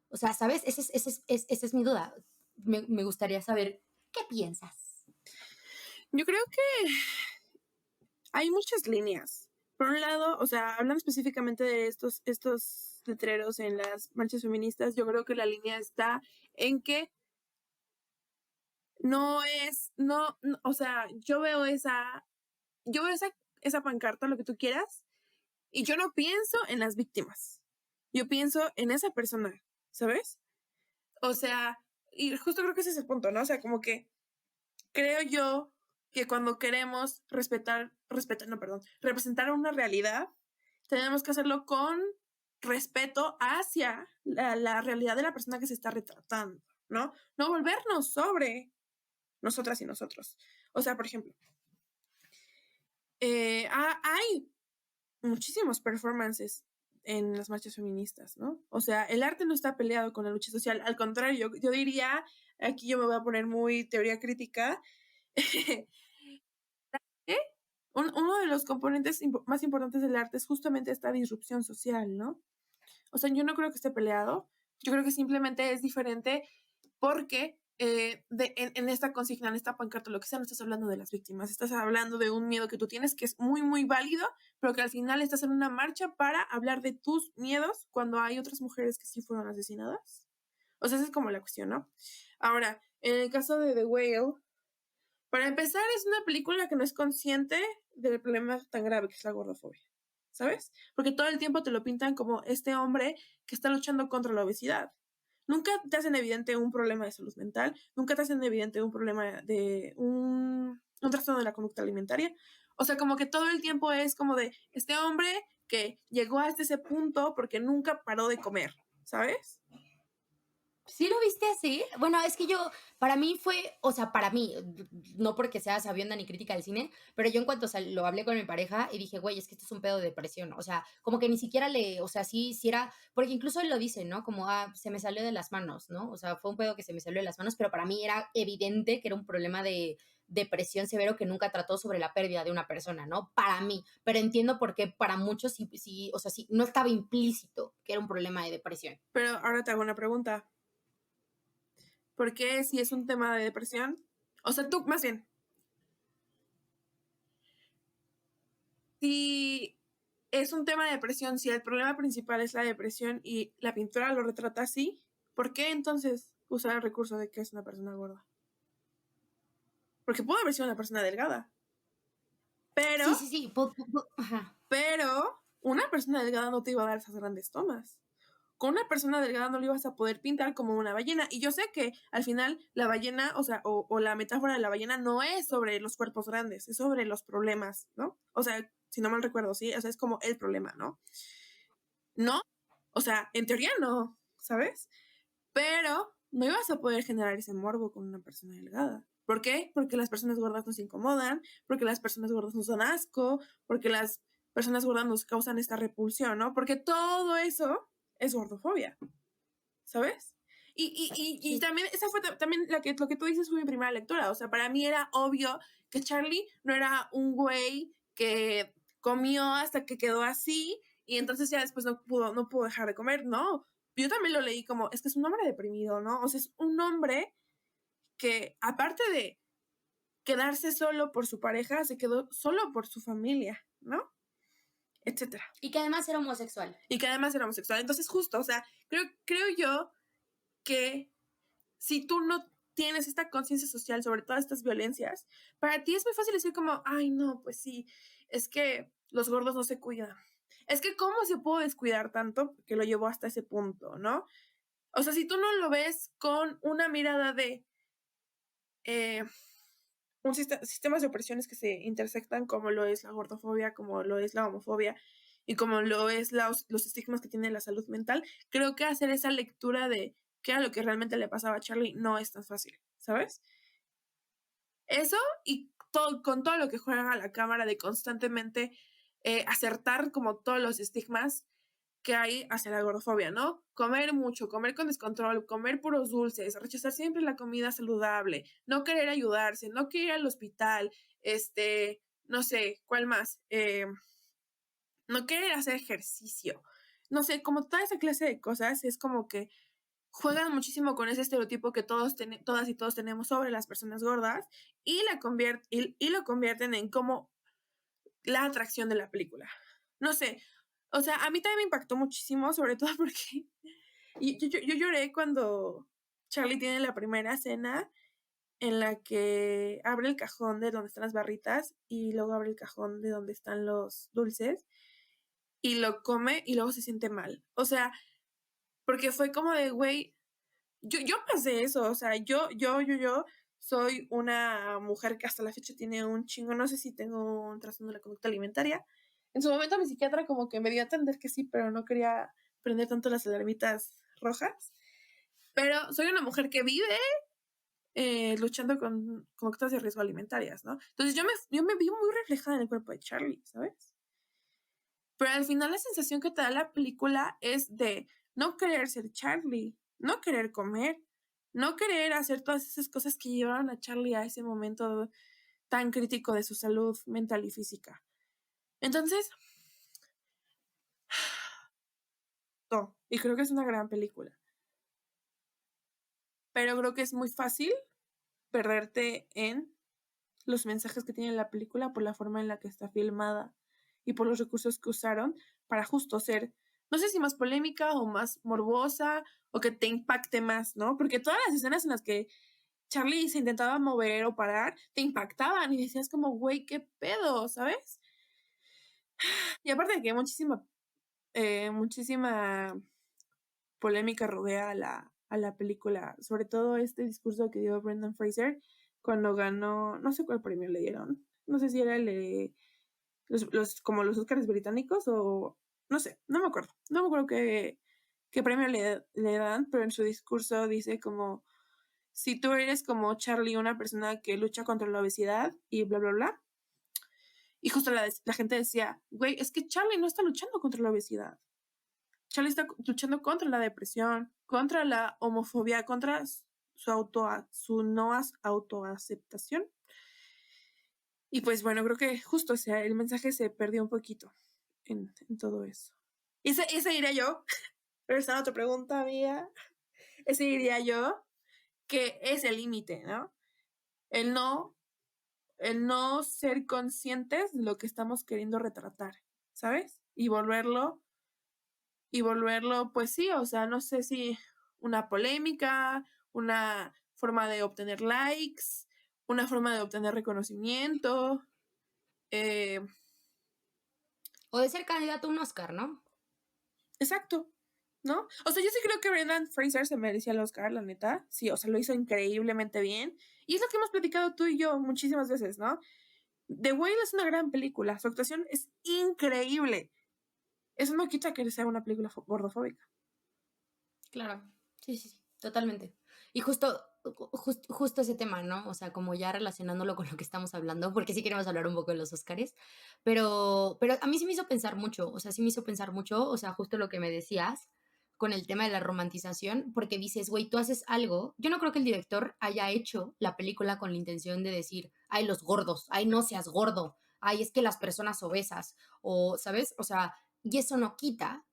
O sea, ¿sabes? Esa es mi duda. Me gustaría saber qué piensas. Yo creo que hay muchas líneas. Por un lado, o sea, hablando específicamente de estos letreros en las marchas feministas, yo creo que la línea está en que o sea, yo veo esa pancarta, lo que tú quieras, y yo no pienso en las víctimas. Yo pienso en esa persona, ¿sabes? O sea, y justo creo que ese es el punto, ¿no? O sea, como que creo yo que cuando queremos no, perdón, representar una realidad, tenemos que hacerlo con respeto hacia la realidad de la persona que se está retratando, ¿no? No volvernos sobre nosotras y nosotros. O sea, por ejemplo, hay muchísimos performances en las marchas feministas, ¿no? O sea, el arte no está peleado con la lucha social, al contrario, yo diría, aquí yo me voy a poner muy teoría crítica, ¿eh? Uno de los componentes más importantes del arte es justamente esta disrupción social, ¿no? O sea, yo no creo que esté peleado, yo creo que simplemente es diferente porque en esta consigna, en esta pancarta, lo que sea, no estás hablando de las víctimas, estás hablando de un miedo que tú tienes que es muy, muy válido, pero que al final estás en una marcha para hablar de tus miedos cuando hay otras mujeres que sí fueron asesinadas. O sea, esa es como la cuestión, ¿no? Ahora, en el caso de The Whale, para empezar, es una película que no es consciente del problema tan grave que es la gordofobia, ¿sabes? Porque todo el tiempo te lo pintan como este hombre que está luchando contra la obesidad. Nunca te hacen evidente un problema de salud mental, nunca te hacen evidente un problema de un trastorno de la conducta alimentaria. O sea, como que todo el tiempo es como de este hombre que llegó hasta ese punto porque nunca paró de comer, ¿sabes? ¿Sí lo viste así? Bueno, es que yo, para mí fue, o sea, para mí, no porque sea sabionda ni crítica del cine, pero yo en cuanto lo hablé con mi pareja y dije, güey, es que esto es un pedo de depresión, o sea, como que ni siquiera o sea, sí era, porque incluso él lo dice, ¿no? Como, se me salió de las manos, ¿no? O sea, fue un pedo que se me salió de las manos, pero para mí era evidente que era un problema de depresión severo que nunca trató sobre la pérdida de una persona, ¿no? Para mí, pero entiendo por qué para muchos sí, sí, o sea, sí, no estaba implícito que era un problema de depresión. Pero ahora te hago una pregunta. ¿Por qué si es un tema de depresión? O sea, tú, más bien, si es un tema de depresión, si el problema principal es la depresión y la pintura lo retrata así, ¿por qué entonces usar el recurso de que es una persona gorda? Porque pudo haber sido una persona delgada, pero, Sí, sí, sí, ajá. pero una persona delgada no te iba a dar esas grandes tomas. Con una persona delgada no lo ibas a poder pintar como una ballena. Y yo sé que al final la ballena, o sea, o la metáfora de la ballena no es sobre los cuerpos grandes, es sobre los problemas, ¿no? O sea, si no mal recuerdo, sí, o sea, es como el problema, ¿no? No, o sea, en teoría no, ¿sabes? Pero no ibas a poder generar ese morbo con una persona delgada. ¿Por qué? Porque las personas gordas nos incomodan, porque las personas gordas nos dan asco, porque las personas gordas nos causan esta repulsión, ¿no? Porque todo eso es gordofobia, ¿sabes? Y Sí. también, esa fue también lo que tú dices fue mi primera lectura. O sea, para mí era obvio que Charlie no era un güey que comió hasta que quedó así y entonces ya después no pudo dejar de comer. No, yo también lo leí como, es que es un hombre deprimido, ¿no? O sea, es un hombre que aparte de quedarse solo por su pareja, se quedó solo por su familia, ¿no? Etcétera. Y que además era homosexual. Y que además era homosexual. Entonces, justo, o sea, creo yo que si tú no tienes esta conciencia social sobre todas estas violencias, para ti es muy fácil decir como, ay, no, pues sí, es que los gordos no se cuidan. Es que cómo se pudo descuidar tanto que lo llevó hasta ese punto, ¿no? O sea, si tú no lo ves con una mirada de eh, sistemas de opresiones que se intersectan como lo es la gordofobia, como lo es la homofobia y como lo es los estigmas que tiene la salud mental, creo que hacer esa lectura de qué era lo que realmente le pasaba a Charlie no es tan fácil, ¿sabes? Eso y con todo lo que juega la cámara de constantemente acertar como todos los estigmas que hay hacia la gordofobia, ¿no? Comer mucho, comer con descontrol, comer puros dulces, rechazar siempre la comida saludable, no querer ayudarse, no querer ir al hospital, no sé, ¿cuál más? No querer hacer ejercicio, no sé, como toda esa clase de cosas es como que juegan muchísimo con ese estereotipo que todas y todos tenemos sobre las personas gordas y, y lo convierten en como la atracción de la película. No sé, o sea, a mí también me impactó muchísimo, sobre todo porque yo lloré cuando Charlie tiene la primera cena en la que abre el cajón de donde están las barritas y luego abre el cajón de donde están los dulces y lo come y luego se siente mal. O sea, porque fue como de, güey, yo pasé eso, o sea, yo soy una mujer que hasta la fecha tiene un chingo, no sé si tengo un trastorno de la conducta alimentaria. En su momento mi psiquiatra como que me dio a entender que sí, pero no quería prender tanto las alarmitas rojas. Pero soy una mujer que vive luchando con conductas de riesgo alimentarias, ¿no? Entonces yo me vi muy reflejada en el cuerpo de Charlie, ¿sabes? Pero al final la sensación que te da la película es de no querer ser Charlie, no querer comer, no querer hacer todas esas cosas que llevaron a Charlie a ese momento tan crítico de su salud mental y física. Entonces, no, y creo que es una gran película. Pero creo que es muy fácil perderte en los mensajes que tiene la película por la forma en la que está filmada y por los recursos que usaron para justo ser, no sé si más polémica o más morbosa o que te impacte más, ¿no? Porque todas las escenas en las que Charlie se intentaba mover o parar, te impactaban y decías como, güey, qué pedo, ¿sabes? Y aparte de que muchísima polémica rodea a la película, sobre todo este discurso que dio Brendan Fraser cuando ganó, no sé cuál premio le dieron, no sé si era el de como los Óscares británicos o no sé, no me acuerdo qué premio le dan, pero en su discurso dice como, si tú eres como Charlie, una persona que lucha contra la obesidad y bla, bla, bla. Y justo la gente decía, güey, es que Charlie no está luchando contra la obesidad. Charlie está luchando contra la depresión, contra la homofobia, contra su no autoaceptación. Y pues bueno, creo que justo, o sea, el mensaje se perdió un poquito en todo eso. Ese diría yo, pero está otra pregunta mía, ese diría yo que es el límite, ¿no? El no, el no ser conscientes de lo que estamos queriendo retratar, ¿sabes? Pues sí, o sea, no sé si una polémica, una forma de obtener likes, una forma de obtener reconocimiento. eh, O de ser candidato a un Oscar, ¿no? exacto, ¿no? O sea, yo sí creo que Brendan Fraser se merecía el Oscar, la neta. Sí, o sea, lo hizo increíblemente bien. Y es lo que hemos platicado tú y yo muchísimas veces, ¿no? The Whale es una gran película, su actuación es increíble. Eso no quita que sea una película gordofóbica. Claro, sí, sí, sí, totalmente. Y justo ese tema, ¿no? O sea, como ya relacionándolo con lo que estamos hablando, porque sí queremos hablar un poco de los Óscares, pero a mí sí me hizo pensar mucho, o sea, sí me hizo pensar mucho, o sea, justo lo que me decías con el tema de la romantización, porque dices, güey, tú haces algo. Yo no creo que el director haya hecho la película con la intención de decir, ay, los gordos, ay, no seas gordo, ay, es que las personas obesas, o, ¿sabes? O sea, y eso no quita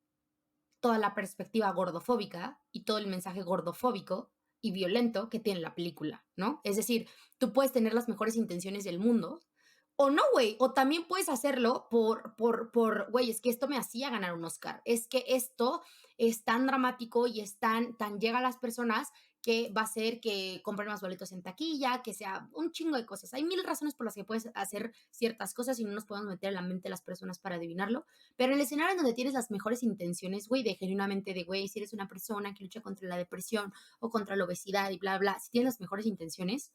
toda la perspectiva gordofóbica y todo el mensaje gordofóbico y violento que tiene la película, ¿no? Es decir, tú puedes tener las mejores intenciones del mundo, o no, güey, o también puedes hacerlo güey, es que esto me hacía ganar un Oscar, es que esto es tan dramático y es tan llega a las personas que va a hacer que compren más boletos en taquilla, que sea un chingo de cosas. Hay mil razones por las que puedes hacer ciertas cosas y no nos podemos meter en la mente de las personas para adivinarlo, pero en el escenario en donde tienes las mejores intenciones, güey, de genuinamente de, güey, si eres una persona que lucha contra la depresión o contra la obesidad y bla, bla, si tienes las mejores intenciones,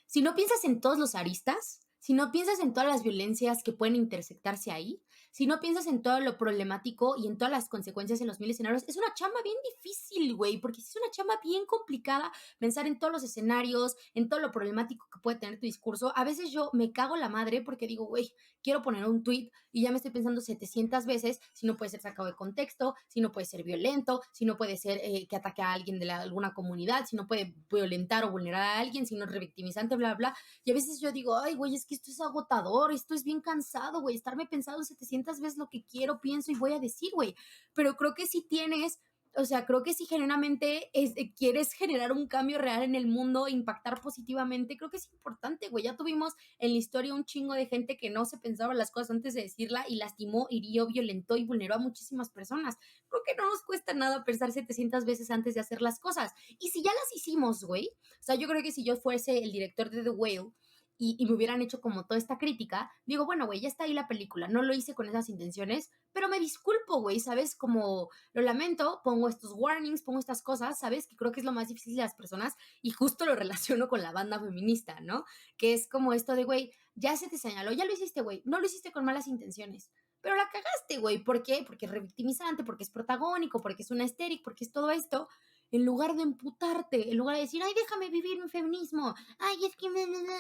si no piensas en todos los aristas, si no piensas en todas las violencias que pueden intersectarse ahí, si no piensas en todo lo problemático y en todas las consecuencias en los mil escenarios, es una chamba bien difícil, güey, porque es una chamba bien complicada pensar en todos los escenarios, en todo lo problemático que puede tener tu discurso. A veces yo me cago la madre porque digo, güey, quiero poner un tweet y ya me estoy pensando 700 veces si no puede ser sacado de contexto, si no puede ser violento, si no puede ser que ataque a alguien de alguna comunidad, si no puede violentar o vulnerar a alguien, si no es revictimizante, bla, bla. Y a veces yo digo, ay, güey, es que esto es agotador, esto es bien cansado, güey, estarme pensando 700 veces lo que quiero, pienso y voy a decir, güey. Pero creo que si tienes, o sea, creo que si genuinamente quieres generar un cambio real en el mundo, impactar positivamente, creo que es importante, güey. Ya tuvimos en la historia un chingo de gente que no se pensaba las cosas antes de decirla y lastimó, hirió, violentó y vulneró a muchísimas personas. Creo que no nos cuesta nada pensar 700 veces antes de hacer las cosas. Y si ya las hicimos, güey, o sea, yo creo que si yo fuese el director de The Whale y me hubieran hecho como toda esta crítica, digo, bueno, güey, ya está ahí la película, no lo hice con esas intenciones, pero me disculpo, güey, ¿sabes? Como lo lamento, pongo estos warnings, pongo estas cosas, ¿sabes? Que creo que es lo más difícil de las personas y justo lo relaciono con la banda feminista, ¿no? Que es como esto de, güey, ya se te señaló, ya lo hiciste, güey, no lo hiciste con malas intenciones. Pero la cagaste, güey. ¿Por qué? Porque es revictimizante, porque es protagónico, porque es una estéril, porque es todo esto. En lugar de emputarte, en lugar de decir, ay, déjame vivir mi feminismo, ay, es que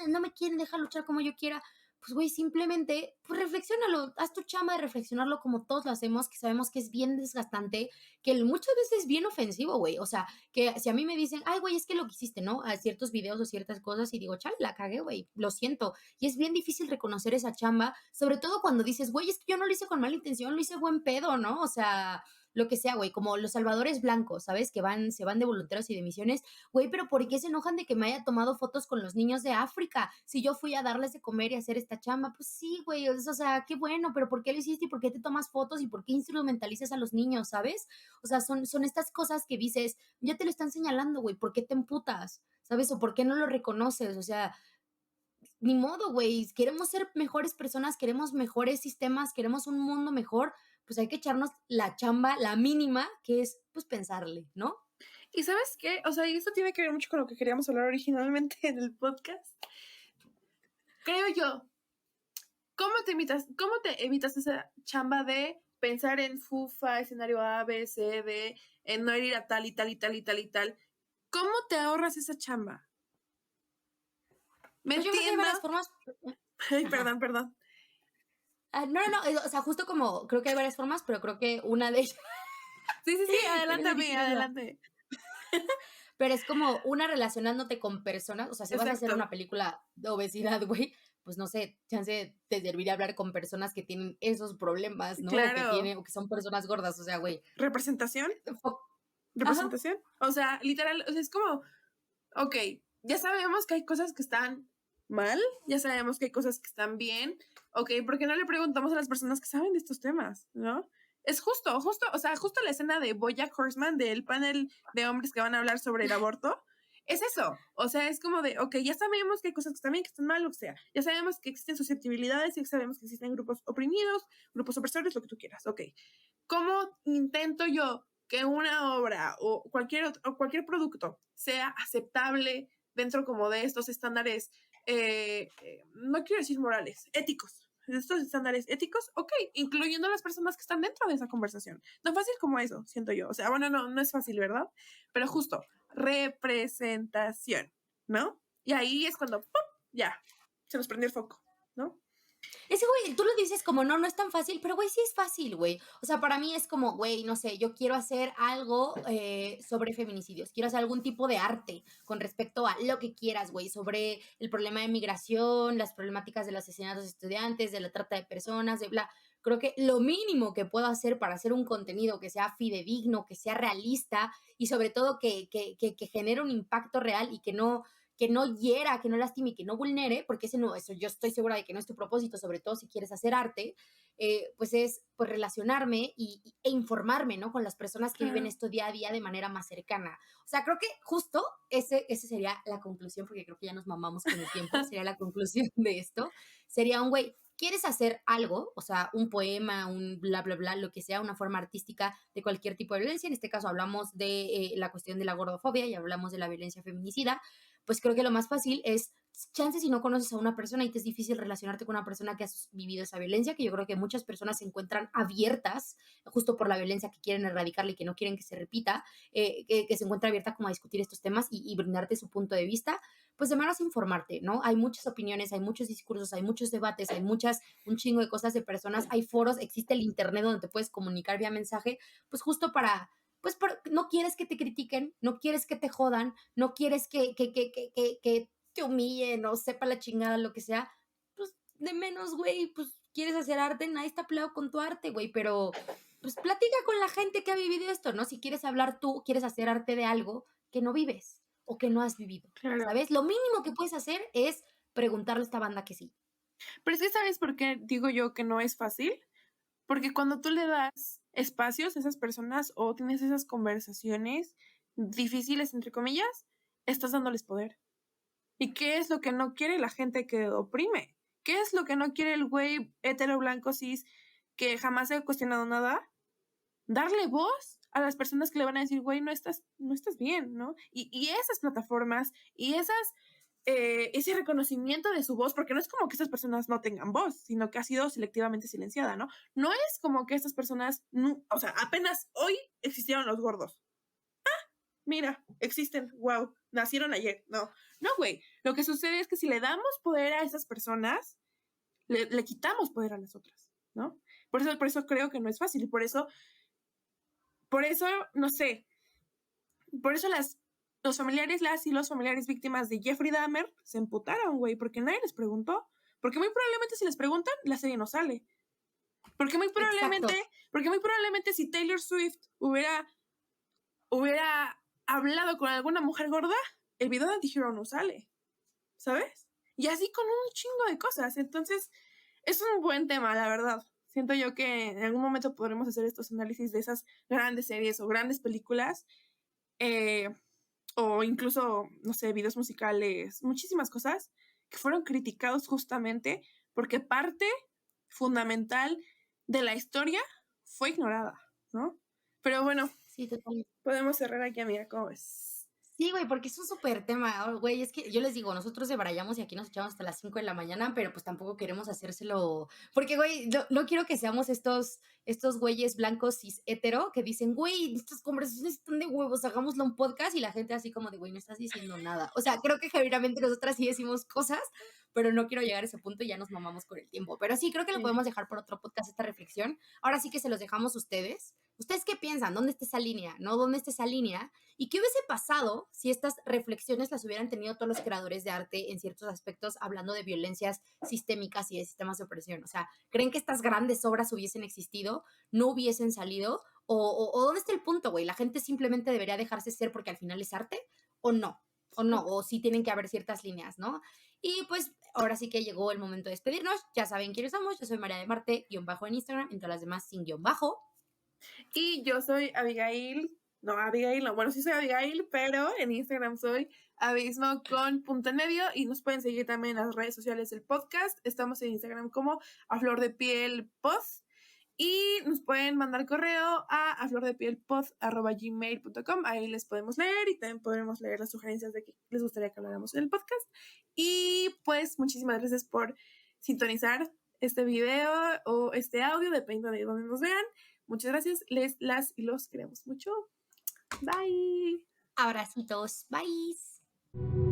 no me quieren dejar luchar como yo quiera, pues, güey, simplemente, pues, reflexiónalo, haz tu chamba de reflexionarlo como todos lo hacemos, que sabemos que es bien desgastante, que muchas veces es bien ofensivo, güey, o sea, que si a mí me dicen, ay, güey, es que lo que hiciste, ¿no? A ciertos videos o ciertas cosas y digo, chale, la cagué, güey, lo siento, y es bien difícil reconocer esa chamba, sobre todo cuando dices, güey, es que yo no lo hice con mala intención, lo hice buen pedo, ¿no? O sea, lo que sea, güey, como los salvadores blancos, ¿sabes? Que se van de voluntarios y de misiones, güey, pero ¿por qué se enojan de que me haya tomado fotos con los niños de África? Si yo fui a darles de comer y hacer esta chamba, pues sí, güey, o sea, qué bueno, pero ¿por qué lo hiciste y por qué te tomas fotos y por qué instrumentalizas a los niños, ¿sabes? O sea, son estas cosas que dices, ya te lo están señalando, güey, ¿por qué te emputas? ¿Sabes? O ¿por qué no lo reconoces? O sea, ni modo, güey, queremos ser mejores personas, queremos mejores sistemas, queremos un mundo mejor, pues hay que echarnos la chamba, la mínima, que es pues pensarle, ¿no? ¿Y sabes qué? O sea, y esto tiene que ver mucho con lo que queríamos hablar originalmente en el podcast. Creo yo, cómo te evitas esa chamba de pensar en FUFA, escenario A, B, C, D, en no ir a tal y tal y tal y tal y tal? ¿Cómo te ahorras esa chamba? ¿Me Pues yo creo que hay entiendo? varias formas. Ay, Ajá. perdón. No, o sea, justo como creo que hay varias formas, pero creo que una de ellas, Sí, ya no sé ni quién iba. adelante. Pero es como una relacionándote con personas, o sea, si vas a hacer Exacto. una película de obesidad, güey, pues no sé, chance te serviría hablar con personas que tienen esos problemas, ¿no? Claro. O que son personas gordas, o sea, güey. ¿Representación? fo- Ajá. ¿Representación? O sea, literal, o sea, es como, ok, ya sabemos que hay cosas que están mal, ya sabemos que hay cosas que están bien, ok, ¿por qué no le preguntamos a las personas que saben de estos temas, no? Es o sea, justo la escena de BoJack Horseman, del panel de hombres que van a hablar sobre el aborto, es eso, o sea, es como de, ok, ya sabemos que hay cosas que están bien, que están mal, o sea, ya sabemos que existen susceptibilidades, ya sabemos que existen grupos oprimidos, grupos opresores, lo que tú quieras, ok. ¿Cómo intento yo que una obra o cualquier producto sea aceptable dentro como de estos estándares, no quiero decir morales, éticos? De estos estándares éticos, ok, incluyendo a las personas que están dentro de esa conversación. No fácil como eso, siento yo. O sea, bueno, no es fácil, ¿verdad? Pero justo, representación, ¿no? Y ahí es cuando, ¡pum! Ya, se nos prendió el foco, ¿no? Ese güey, tú lo dices como, no es tan fácil, pero güey, sí es fácil, güey. O sea, para mí es como, güey, no sé, yo quiero hacer algo sobre feminicidios, quiero hacer algún tipo de arte con respecto a lo que quieras, güey, sobre el problema de migración, las problemáticas de los asesinatos de estudiantes, de la trata de personas, de bla. Creo que lo mínimo que puedo hacer para hacer un contenido que sea fidedigno, que sea realista y sobre todo que genere un impacto real y que no hiera, que no lastime y que no vulnere, porque eso yo estoy segura de que no es tu propósito, sobre todo si quieres hacer arte, pues es pues relacionarme e informarme, ¿no? Con las personas que viven Claro. esto día a día de manera más cercana. O sea, creo que justo ese sería la conclusión, porque creo que ya nos mamamos con el tiempo, sería la conclusión de esto. Sería un güey, ¿quieres hacer algo? O sea, un poema, un bla, bla, bla, lo que sea, una forma artística de cualquier tipo de violencia. En este caso hablamos de la cuestión de la gordofobia y hablamos de la violencia feminicida. Pues creo que lo más fácil es, chance si no conoces a una persona y te es difícil relacionarte con una persona que ha vivido esa violencia, que yo creo que muchas personas se encuentran abiertas justo por la violencia que quieren erradicarla y que no quieren que se repita, que se encuentra abierta como a discutir estos temas y brindarte su punto de vista, pues de menos informarte, ¿no? Hay muchas opiniones, hay muchos discursos, hay muchos debates, un chingo de cosas de personas, hay foros, existe el internet donde te puedes comunicar vía mensaje, pues justo para pues no quieres que te critiquen, no quieres que te jodan, no quieres que te humillen o sepa la chingada, lo que sea, pues de menos, güey, pues quieres hacer arte, nadie está peleado con tu arte, güey, pero pues platica con la gente que ha vivido esto, ¿no? Si quieres hablar tú, quieres hacer arte de algo que no vives o que no has vivido, Claro. ¿sabes? Lo mínimo que puedes hacer es preguntarle a esta banda que sí. Pero es que, ¿sabes por qué digo yo que no es fácil? Porque cuando tú le das espacios a esas personas o tienes esas conversaciones difíciles, entre comillas, estás dándoles poder. ¿Y qué es lo que no quiere la gente que oprime? ¿Qué es lo que no quiere el güey hetero blanco cis que jamás se ha cuestionado nada? Darle voz a las personas que le van a decir, güey, no estás bien, ¿no? Y esas plataformas y ese reconocimiento de su voz, porque no es como que estas personas no tengan voz, sino que ha sido selectivamente silenciada, ¿no? No es como que estas personas, o sea, apenas hoy existieron los gordos. Mira, existen, wow, nacieron ayer. No, güey. Lo que sucede es que si le damos poder a esas personas, le quitamos poder a las otras, ¿no? Por eso creo que no es fácil. Y por eso, no sé, por eso los familiares, las y los familiares víctimas de Jeffrey Dahmer se emputaron, güey, porque nadie les preguntó. Porque muy probablemente si les preguntan, la serie no sale. Porque muy Exacto. probablemente, porque muy probablemente si Taylor Swift hubiera hablado con alguna mujer gorda, el video de Anti-Hero no sale, ¿sabes? Y así con un chingo de cosas. Entonces, es un buen tema, la verdad. Siento yo que en algún momento podremos hacer estos análisis de esas grandes series o grandes películas, eh, o incluso, no sé, videos musicales, muchísimas cosas que fueron criticados justamente porque parte fundamental de la historia fue ignorada, ¿no? Pero bueno, Sí, totalmente. podemos cerrar aquí, amiga, ¿cómo ves? Sí, güey, porque es un súper tema, güey, es que yo les digo, nosotros debrayamos y aquí nos echamos hasta las 5 de la mañana, pero pues tampoco queremos hacérselo, porque, güey, no quiero que seamos estos güeyes blancos cis hetero que dicen, güey, estas conversaciones están de huevos, hagámoslo un podcast y la gente así como de, güey, no estás diciendo nada. O sea, creo que genuinamente nosotras sí decimos cosas, pero no quiero llegar a ese punto y ya nos mamamos con el tiempo. Pero sí, creo que lo Sí. podemos dejar por otro podcast esta reflexión. Ahora sí que se los dejamos a ustedes. ¿Ustedes qué piensan? ¿Dónde está esa línea? ¿No? ¿Dónde está esa línea? ¿Y qué hubiese pasado si estas reflexiones las hubieran tenido todos los creadores de arte en ciertos aspectos, hablando de violencias sistémicas y de sistemas de opresión? O sea, ¿creen que estas grandes obras hubiesen existido, no hubiesen salido? ¿O dónde está el punto, güey? ¿La gente simplemente debería dejarse ser porque al final es arte? ¿O no? ¿O no? ¿O sí tienen que haber ciertas líneas, no? Y pues ahora sí que llegó el momento de despedirnos. Ya saben quiénes somos. Yo soy María de Marte, guión bajo en Instagram, en todas las demás sin guión bajo. Y yo soy Abigail, no, bueno, sí soy Abigail, pero en Instagram soy abismo con punto en medio y nos pueden seguir también en las redes sociales del podcast. Estamos en Instagram como a flor de piel pod y nos pueden mandar correo a aflordepielpod@gmail.com. Ahí les podemos leer y también podremos leer las sugerencias de que les gustaría que habláramos en el podcast. Y pues muchísimas gracias por sintonizar este video o este audio, dependiendo de dónde nos vean. Muchas gracias, las y los queremos mucho. Bye. Abracitos. Bye.